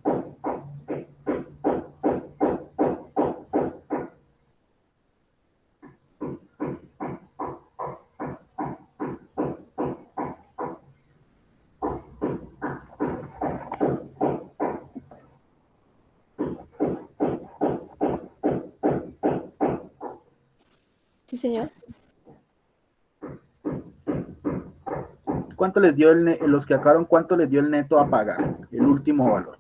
Sí, señor. ¿Cuánto les dio los que acabaron, cuánto les dio el neto a pagar? El último valor.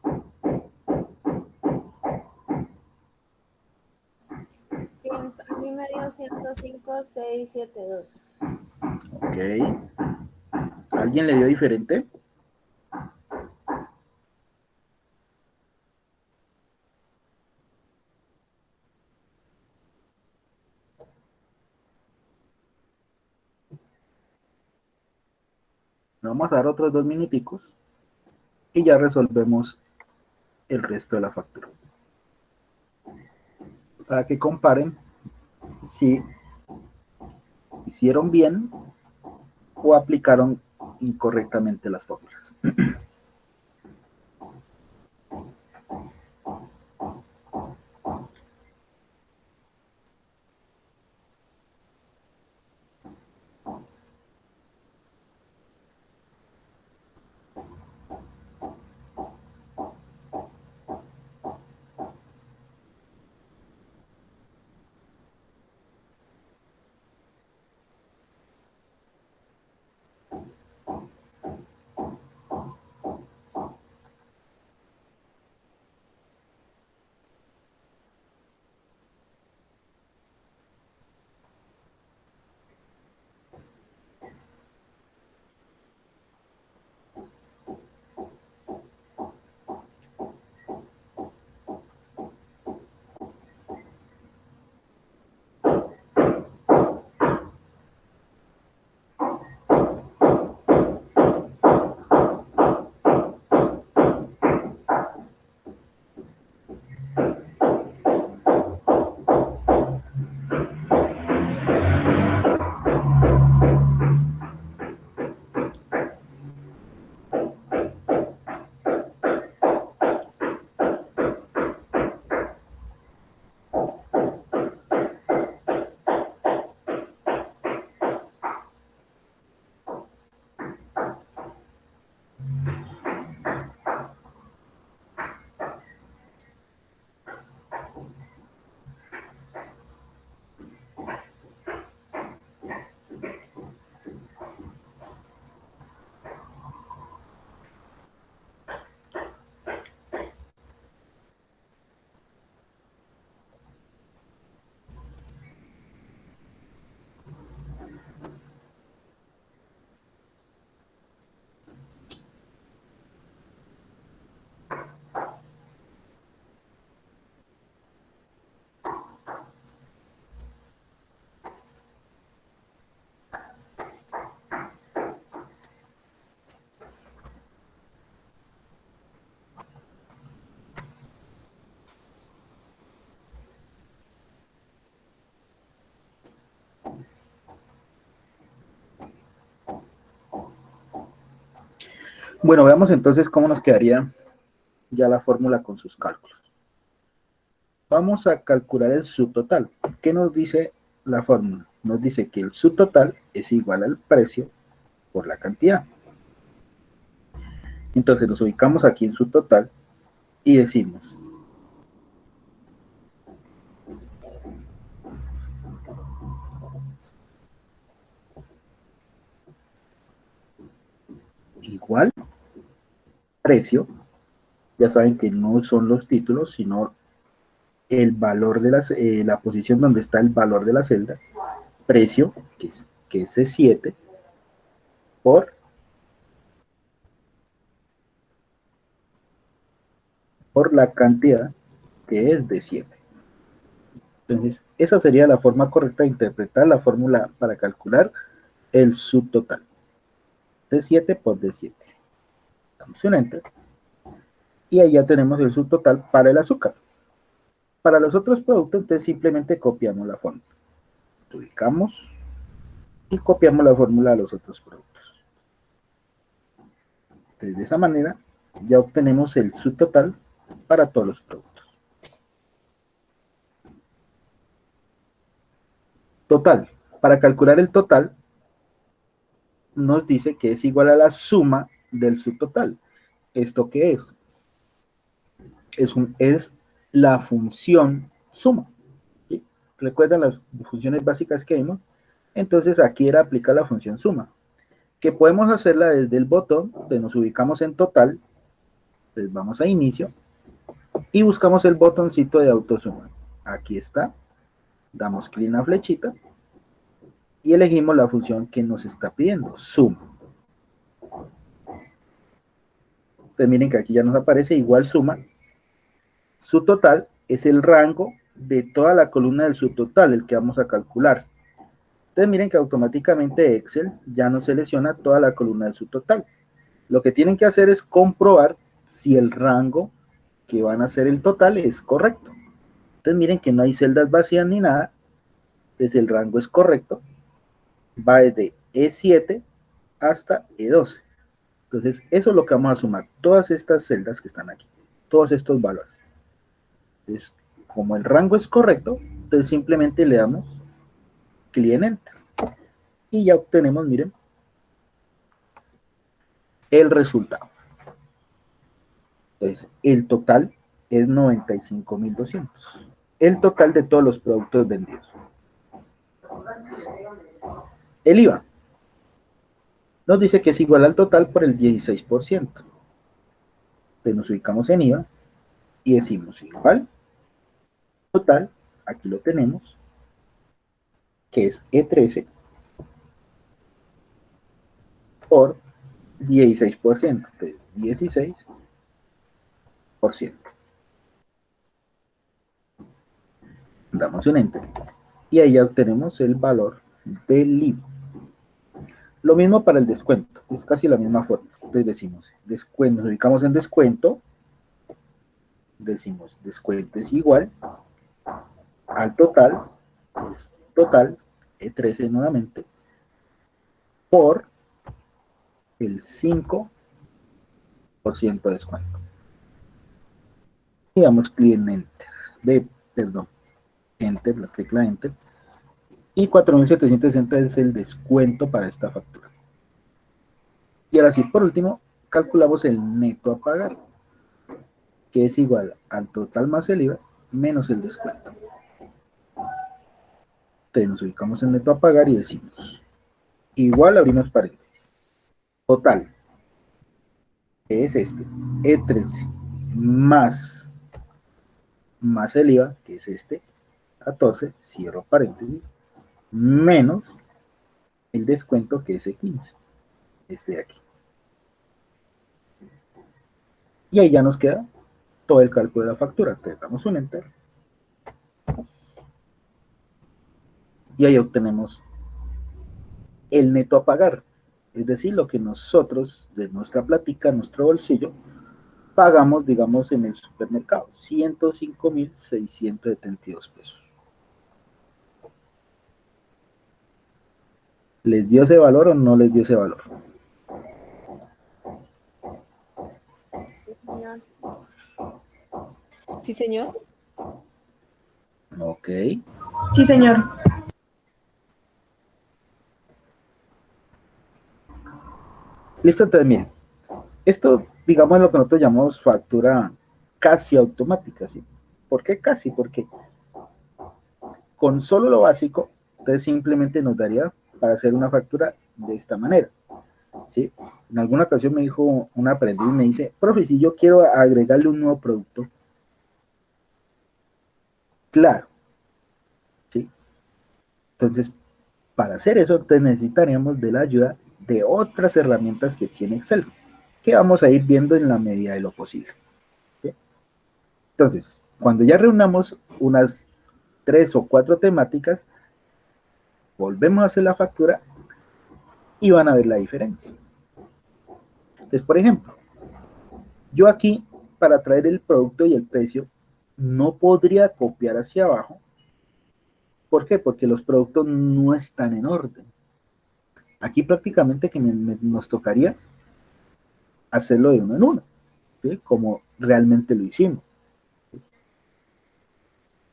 A mí me dio 105,672. Ok. ¿Alguien le dio diferente? Vamos a dar otros 2 minuticos y ya resolvemos el resto de la factura. Para que comparen si hicieron bien o aplicaron incorrectamente las fórmulas. Bueno, veamos entonces cómo nos quedaría ya la fórmula con sus cálculos. Vamos a calcular el subtotal. ¿Qué nos dice la fórmula? Nos dice que el subtotal es igual al precio por la cantidad. Entonces nos ubicamos aquí en subtotal y decimos igual precio. Ya saben que no son los títulos, sino el valor de la posición donde está el valor de la celda, precio, que es C7, por la cantidad, que es de 7. Entonces, esa sería la forma correcta de interpretar la fórmula para calcular el subtotal. D7 por D7. Damos un enter. Y ahí ya tenemos el subtotal para el azúcar. Para los otros productos, entonces simplemente copiamos la fórmula. Ubicamos y copiamos la fórmula a los otros productos. Entonces, de esa manera ya obtenemos el subtotal para todos los productos. Total. Para calcular el total, nos dice que es igual a la suma del subtotal. ¿Esto qué es? Es la función suma. ¿Sí? ¿Recuerdan las funciones básicas que vimos? Entonces aquí era aplicar la función suma, que podemos hacerla desde el botón, donde nos ubicamos en total, pues vamos a inicio, y buscamos el botoncito de autosuma. Aquí está, damos clic en la flechita, y elegimos la función que nos está pidiendo, suma. Entonces miren que aquí ya nos aparece igual suma. Su total es el rango de toda la columna del subtotal, el que vamos a calcular. Entonces miren que automáticamente Excel ya nos selecciona toda la columna del subtotal. Lo que tienen que hacer es comprobar si el rango que van a hacer el total es correcto. Entonces miren que no hay celdas vacías ni nada. Entonces el rango es correcto. Va desde E7 hasta E12. Entonces eso es lo que vamos a sumar. Todas estas celdas que están aquí. Todos estos valores. Entonces, como el rango es correcto, entonces simplemente le damos clic en Enter. Y ya obtenemos, miren, el resultado. Entonces, el total es 95.200. El total de todos los productos vendidos. El IVA nos dice que es igual al total por el 16%. Entonces nos ubicamos en IVA y decimos igual total, aquí lo tenemos, que es E13 por 16%. Entonces 16%. Damos un enter y ahí ya obtenemos el valor del IVA. Lo mismo para el descuento, es casi la misma forma. Entonces decimos descuento, nos ubicamos en descuento, decimos descuento es igual al total, es total, E13 nuevamente, por el 5% de descuento. Y damos clic en Enter, Enter, la tecla Enter, y 4.760 es el descuento para esta factura. Y ahora sí, por último, calculamos el neto a pagar, que es igual al total más el IVA menos el descuento. Entonces nos ubicamos en neto a pagar y decimos, igual abrimos paréntesis, total, que es este, E13, más el IVA, que es este, 14, cierro paréntesis, menos el descuento, que es E15, este de aquí. Y ahí ya nos queda todo el cálculo de la factura. Entonces damos un enter. Y ahí obtenemos el neto a pagar. Es decir, lo que nosotros, de nuestra plática, nuestro bolsillo, pagamos, digamos, en el supermercado. 105.672 pesos. ¿Les dio ese valor o no les dio ese valor? Sí, señor. Sí, señor. Ok. Sí, señor. Listo, entonces miren. Esto, digamos, es lo que nosotros llamamos factura casi automática, ¿sí? ¿Por qué casi? Porque con solo lo básico, entonces simplemente nos daría para hacer una factura de esta manera, ¿sí? En alguna ocasión me dijo un aprendiz, me dice, profe, si yo quiero agregarle un nuevo producto, claro, ¿sí? Entonces, para hacer eso, entonces necesitaríamos de la ayuda de otras herramientas que tiene Excel, que vamos a ir viendo en la medida de lo posible, ¿sí? Entonces, cuando ya reunamos unas 3 o 4 temáticas, volvemos a hacer la factura y van a ver la diferencia. Entonces, por ejemplo, yo aquí, para traer el producto y el precio, no podría copiar hacia abajo. ¿Por qué? Porque los productos no están en orden. Aquí prácticamente que nos tocaría hacerlo de uno en uno, ¿sí? Como realmente lo hicimos.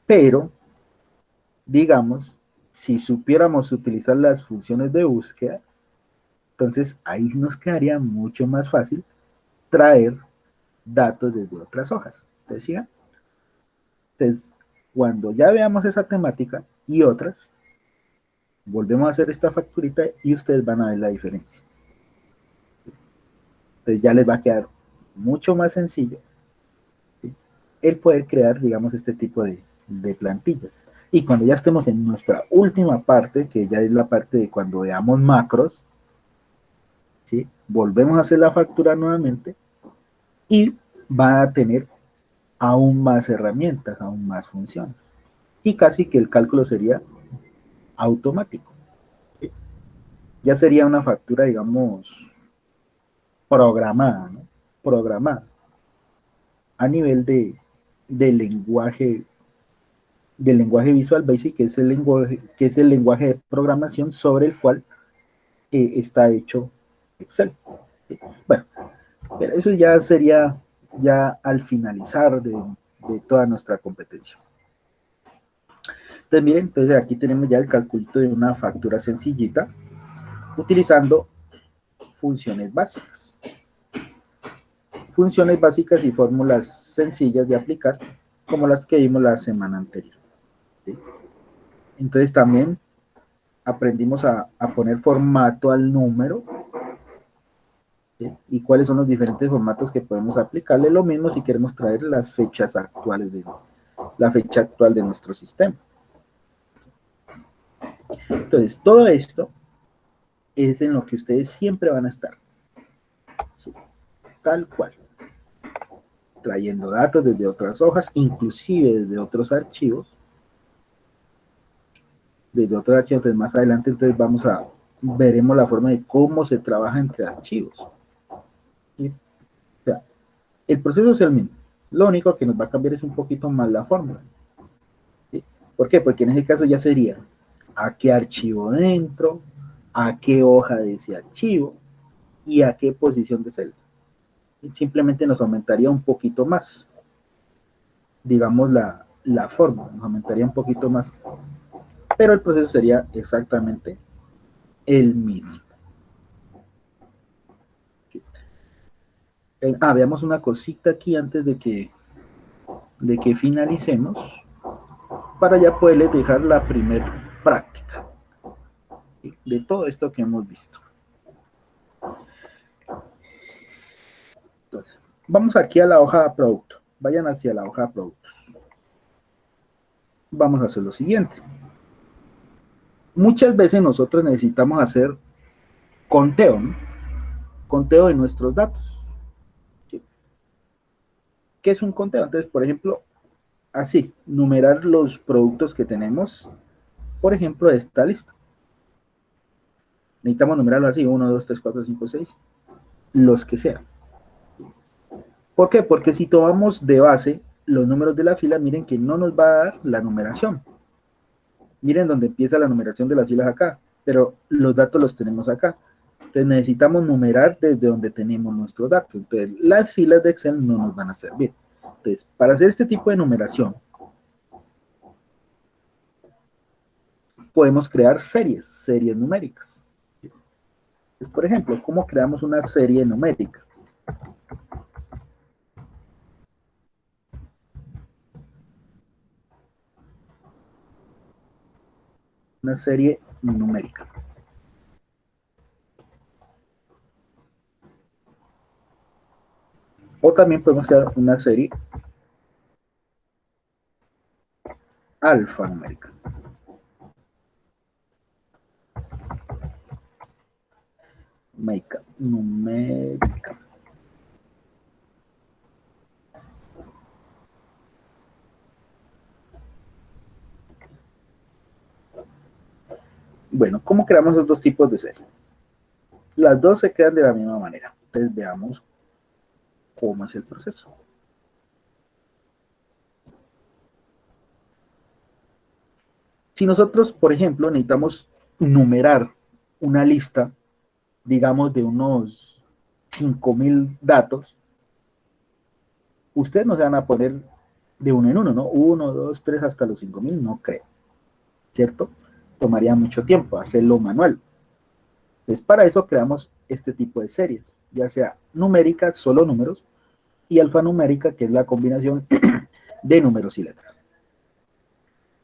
Pero, digamos, si supiéramos utilizar las funciones de búsqueda, entonces ahí nos quedaría mucho más fácil traer datos desde otras hojas. ¿Te decía? Entonces, cuando ya veamos esa temática y otras, volvemos a hacer esta facturita y ustedes van a ver la diferencia. Entonces ya les va a quedar mucho más sencillo, ¿sí? El poder crear, digamos, este tipo de plantillas. Y cuando ya estemos en nuestra última parte, que ya es la parte de cuando veamos macros, ¿sí? Volvemos a hacer la factura nuevamente y va a tener aún más herramientas, aún más funciones. Y casi que el cálculo sería automático, ¿sí? Ya sería una factura, digamos, programada, ¿no? Programada a nivel de del lenguaje Visual Basic, que es el lenguaje de programación sobre el cual está hecho Excel. Bueno, pero eso ya sería ya al finalizar de toda nuestra competencia. Entonces, miren, entonces aquí tenemos ya el calculito de una factura sencillita utilizando funciones básicas. Funciones básicas y fórmulas sencillas de aplicar, como las que vimos la semana anterior, ¿sí? Entonces también aprendimos a poner formato al número, ¿sí? Y cuáles son los diferentes formatos que podemos aplicarle. Lo mismo si queremos traer las fechas actuales la fecha actual de nuestro sistema. Entonces, todo esto es en lo que ustedes siempre van a estar, ¿sí? Tal cual, trayendo datos desde otras hojas, inclusive desde otros archivos, entonces más adelante entonces veremos la forma de cómo se trabaja entre archivos, ¿sí? O sea, el proceso es el mismo, lo único que nos va a cambiar es un poquito más la fórmula, ¿sí? ¿Por qué? Porque en ese caso ya sería a qué archivo dentro, a qué hoja de ese archivo y a qué posición de celda. Simplemente nos aumentaría un poquito más, digamos, la forma, nos aumentaría un poquito más, pero el proceso sería exactamente el mismo. Veamos una cosita aquí antes de que finalicemos, para ya poderles dejar la primera práctica, ¿sí? De todo esto que hemos visto. Entonces, vamos aquí a la hoja de producto. Vayan hacia la hoja de productos. Vamos a hacer lo siguiente. Muchas veces nosotros necesitamos hacer conteo, ¿no? Conteo de nuestros datos, ¿sí? ¿Qué es un conteo? Entonces, por ejemplo, así, numerar los productos que tenemos, por ejemplo, de esta lista. Necesitamos numerarlo así, 1, 2, 3, 4, 5, 6, los que sean. ¿Por qué? Porque si tomamos de base los números de la fila, miren que no nos va a dar la numeración. Miren donde empieza la numeración de las filas acá, pero los datos los tenemos acá. Entonces necesitamos numerar desde donde tenemos nuestros datos. Entonces las filas de Excel no nos van a servir. Entonces, para hacer este tipo de numeración, podemos crear series numéricas. Por ejemplo, ¿cómo creamos una serie numérica? Una serie numérica. O también podemos crear una serie alfanumérica. Numérica. Bueno, ¿cómo creamos esos dos tipos de serie? Las dos se quedan de la misma manera. Entonces veamos cómo es el proceso. Si nosotros, por ejemplo, necesitamos numerar una lista, digamos, de unos 5.000 datos, ustedes no se van a poner de uno en uno, ¿no? 1, 2, 3 hasta los 5.000, no creo, ¿cierto? Tomaría mucho tiempo hacerlo manual. Entonces, para eso creamos este tipo de series, ya sea numérica, solo números, y alfanumérica, que es la combinación de números y letras.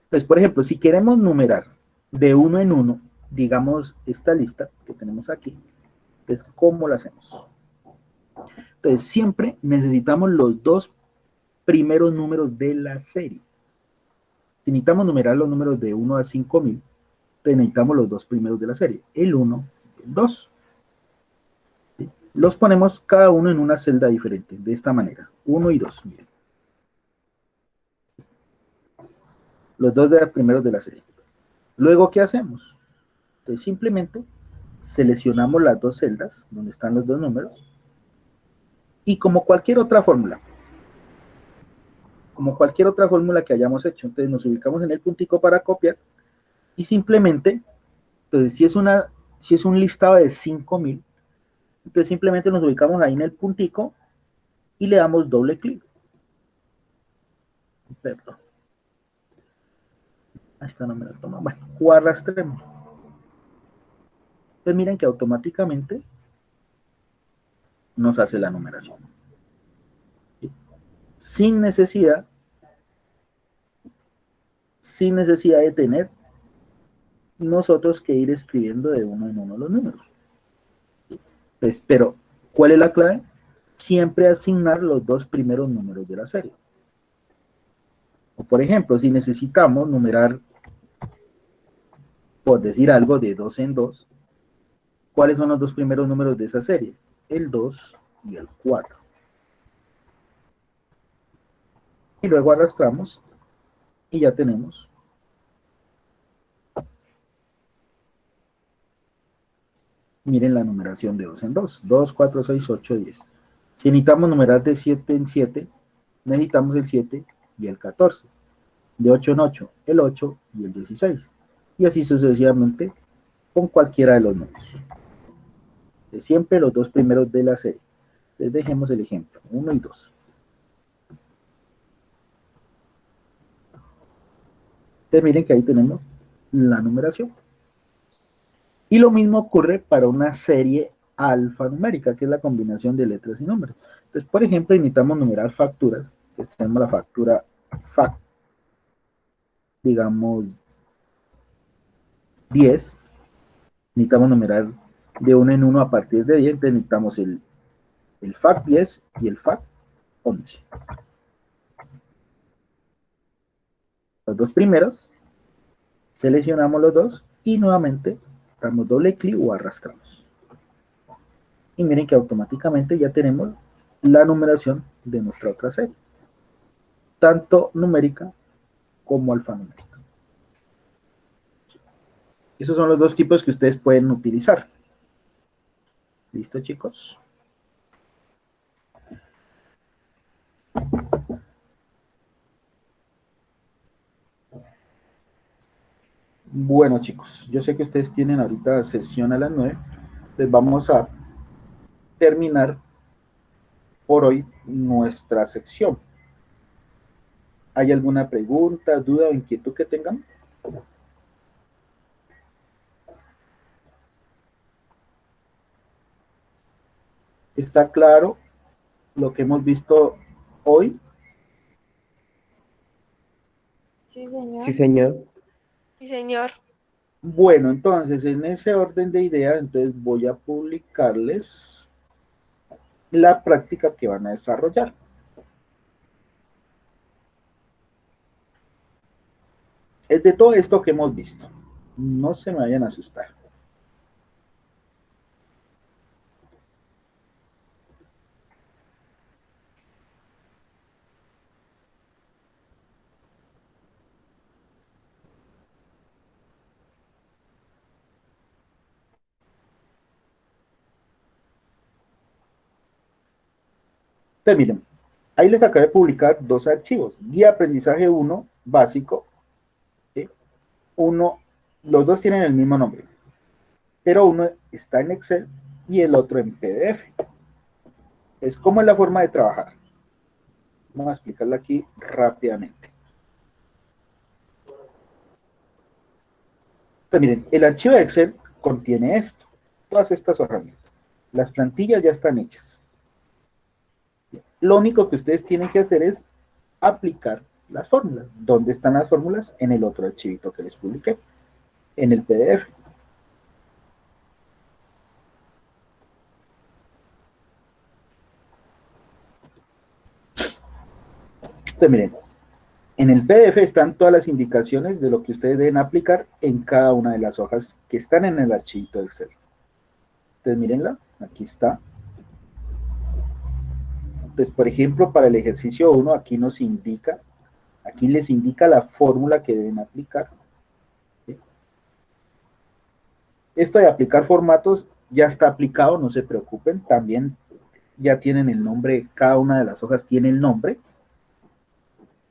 Entonces, por ejemplo, si queremos numerar de uno en uno, digamos esta lista que tenemos aquí, entonces, ¿cómo la hacemos? Entonces, siempre necesitamos los dos primeros números de la serie. Si necesitamos numerar los números de 1 a 5.000, entonces necesitamos los dos primeros de la serie, el 1 y el 2. ¿Sí? Los ponemos cada uno en una celda diferente, de esta manera, 1 y 2. Miren. Los dos de los primeros de la serie. Luego, ¿qué hacemos? Entonces, simplemente seleccionamos las dos celdas donde están los dos números y como cualquier otra fórmula que hayamos hecho, entonces nos ubicamos en el puntico para copiar y simplemente, entonces si es un listado de 5.000, entonces simplemente nos ubicamos ahí en el puntico y le damos doble clic. Perdón. Ahí está, no me la toma. Bueno, o arrastremos. Entonces miren que automáticamente nos hace la numeración. ¿Sí? Sin necesidad de tener nosotros que ir escribiendo de uno en uno los números. Pues, pero, ¿cuál es la clave? Siempre asignar los dos primeros números de la serie. O por ejemplo, si necesitamos numerar, por decir algo, de 2 en 2, ¿cuáles son los dos primeros números de esa serie? El 2 y el 4. Y luego arrastramos y ya tenemos miren la numeración de 2 en 2. 2, 4, 6, 8, 10. Si necesitamos numerar de 7 en 7, necesitamos el 7 y el 14. De 8 en 8, el 8 y el 16. Y así sucesivamente con cualquiera de los números. De siempre los dos primeros de la serie. Les dejemos el ejemplo, 1 y 2. Entonces miren que ahí tenemos la numeración. Y lo mismo ocurre para una serie alfanumérica, que es la combinación de letras y números. Entonces, por ejemplo, necesitamos numerar facturas. Entonces tenemos la factura FAC, digamos 10. Necesitamos numerar de uno en uno a partir de 10. Entonces necesitamos el FAC 10 y el FAC 11. Los dos primeros, seleccionamos los dos y nuevamente damos doble clic o arrastramos. Y miren que automáticamente ya tenemos la numeración de nuestra otra serie, tanto numérica como alfanumérica. Esos son los dos tipos que ustedes pueden utilizar. ¿Listo, chicos? Bueno, chicos, yo sé que ustedes tienen ahorita sesión a las 9. Les vamos a terminar por hoy nuestra sección. ¿Hay alguna pregunta, duda o inquietud que tengan? ¿Está claro lo que hemos visto hoy? Sí, señor. Sí, señor. Sí, señor. Bueno, entonces, en ese orden de ideas, entonces voy a publicarles la práctica que van a desarrollar. Es de todo esto que hemos visto. No se me vayan a asustar. Entonces, miren, ahí les acabo de publicar dos archivos. Guía aprendizaje 1, básico. ¿Sí? Los dos tienen el mismo nombre, pero uno está en Excel y el otro en PDF. Es como es la forma de trabajar. Vamos a explicarla aquí rápidamente. Entonces, miren, el archivo de Excel contiene esto, todas estas hojas. Las plantillas ya están hechas. Lo único que ustedes tienen que hacer es aplicar las fórmulas. ¿Dónde están las fórmulas? En el otro archivito que les publiqué, en el PDF. Entonces, miren, en el PDF están todas las indicaciones de lo que ustedes deben aplicar en cada una de las hojas que están en el archivito de Excel. Entonces, mírenla, aquí está. Entonces, por ejemplo, para el ejercicio 1, aquí les indica la fórmula que deben aplicar. ¿Sí? Esto de aplicar formatos ya está aplicado, no se preocupen, también ya tienen el nombre, cada una de las hojas tiene el nombre.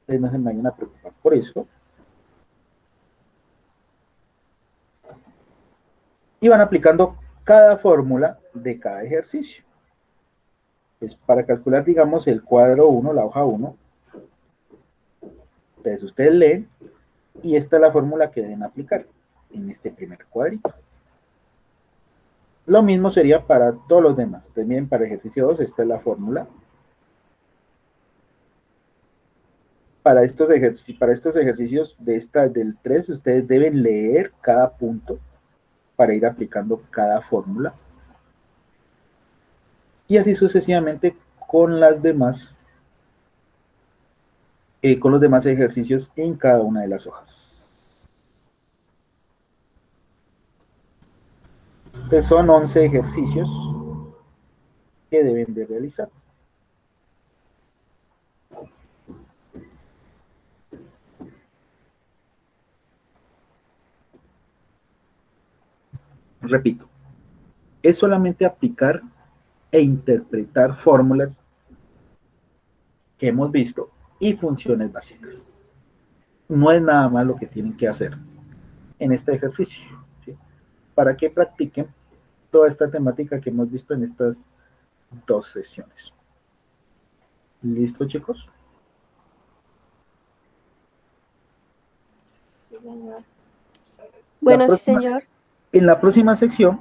Ustedes no se me vayan a preocupar por eso. Y van aplicando cada fórmula de cada ejercicio. Pues para calcular, digamos, el cuadro 1, la hoja 1, entonces ustedes leen y esta es la fórmula que deben aplicar en este primer cuadrito. Lo mismo sería para todos los demás. También para ejercicio 2, esta es la fórmula. Para estos ejercicios del 3, ustedes deben leer cada punto para ir aplicando cada fórmula. Y así sucesivamente con las demás, con los demás ejercicios en cada una de las hojas. Entonces son 11 ejercicios que deben de realizar. Repito, es solamente aplicar e interpretar fórmulas que hemos visto y funciones básicas. No es nada más lo que tienen que hacer en este ejercicio, ¿sí? Para que practiquen toda esta temática que hemos visto en estas 2 sesiones. ¿Listo, chicos? Sí, señor. Bueno, sí, señor. En la próxima sección,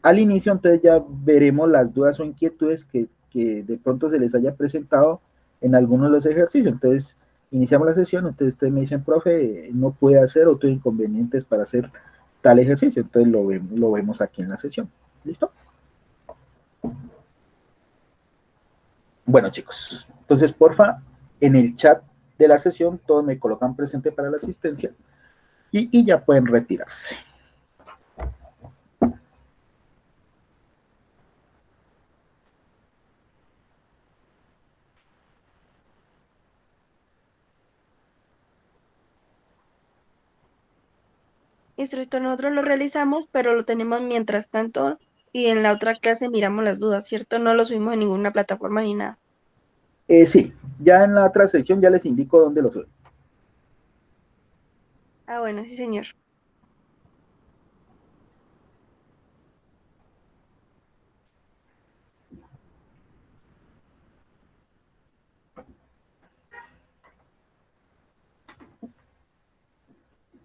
al inicio, entonces ya veremos las dudas o inquietudes que de pronto se les haya presentado en algunos de los ejercicios. Entonces, iniciamos la sesión, entonces ustedes me dicen, profe, no puede hacer o tuve inconvenientes para hacer tal ejercicio. Entonces lo vemos aquí en la sesión. ¿Listo? Bueno, chicos, entonces, porfa, en el chat de la sesión, todos me colocan presente para la asistencia y ya pueden retirarse. Instructor, nosotros lo realizamos, pero lo tenemos mientras tanto y en la otra clase miramos las dudas, ¿cierto? No lo subimos en ninguna plataforma ni nada. Sí, ya en la otra sección ya les indico dónde lo suben. Ah, bueno, sí, señor.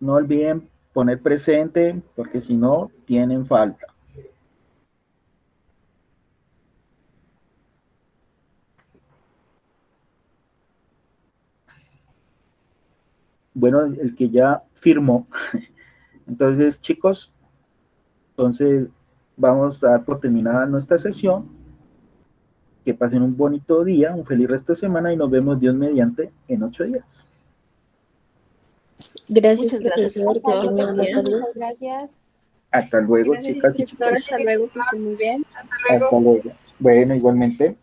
No olviden poner presente, porque si no, tienen falta. Bueno, el que ya firmó. Entonces, chicos, entonces vamos a dar por terminada nuestra sesión. Que pasen un bonito día, un feliz resto de semana y nos vemos Dios mediante en 8 días. Gracias, Muchas gracias. profesor. Que tenga buena tarde. Muchas gracias. Hasta luego, Gracias, chicas y instructor. chicos. Hasta luego, que estén muy bien. Hasta luego. Bueno, igualmente.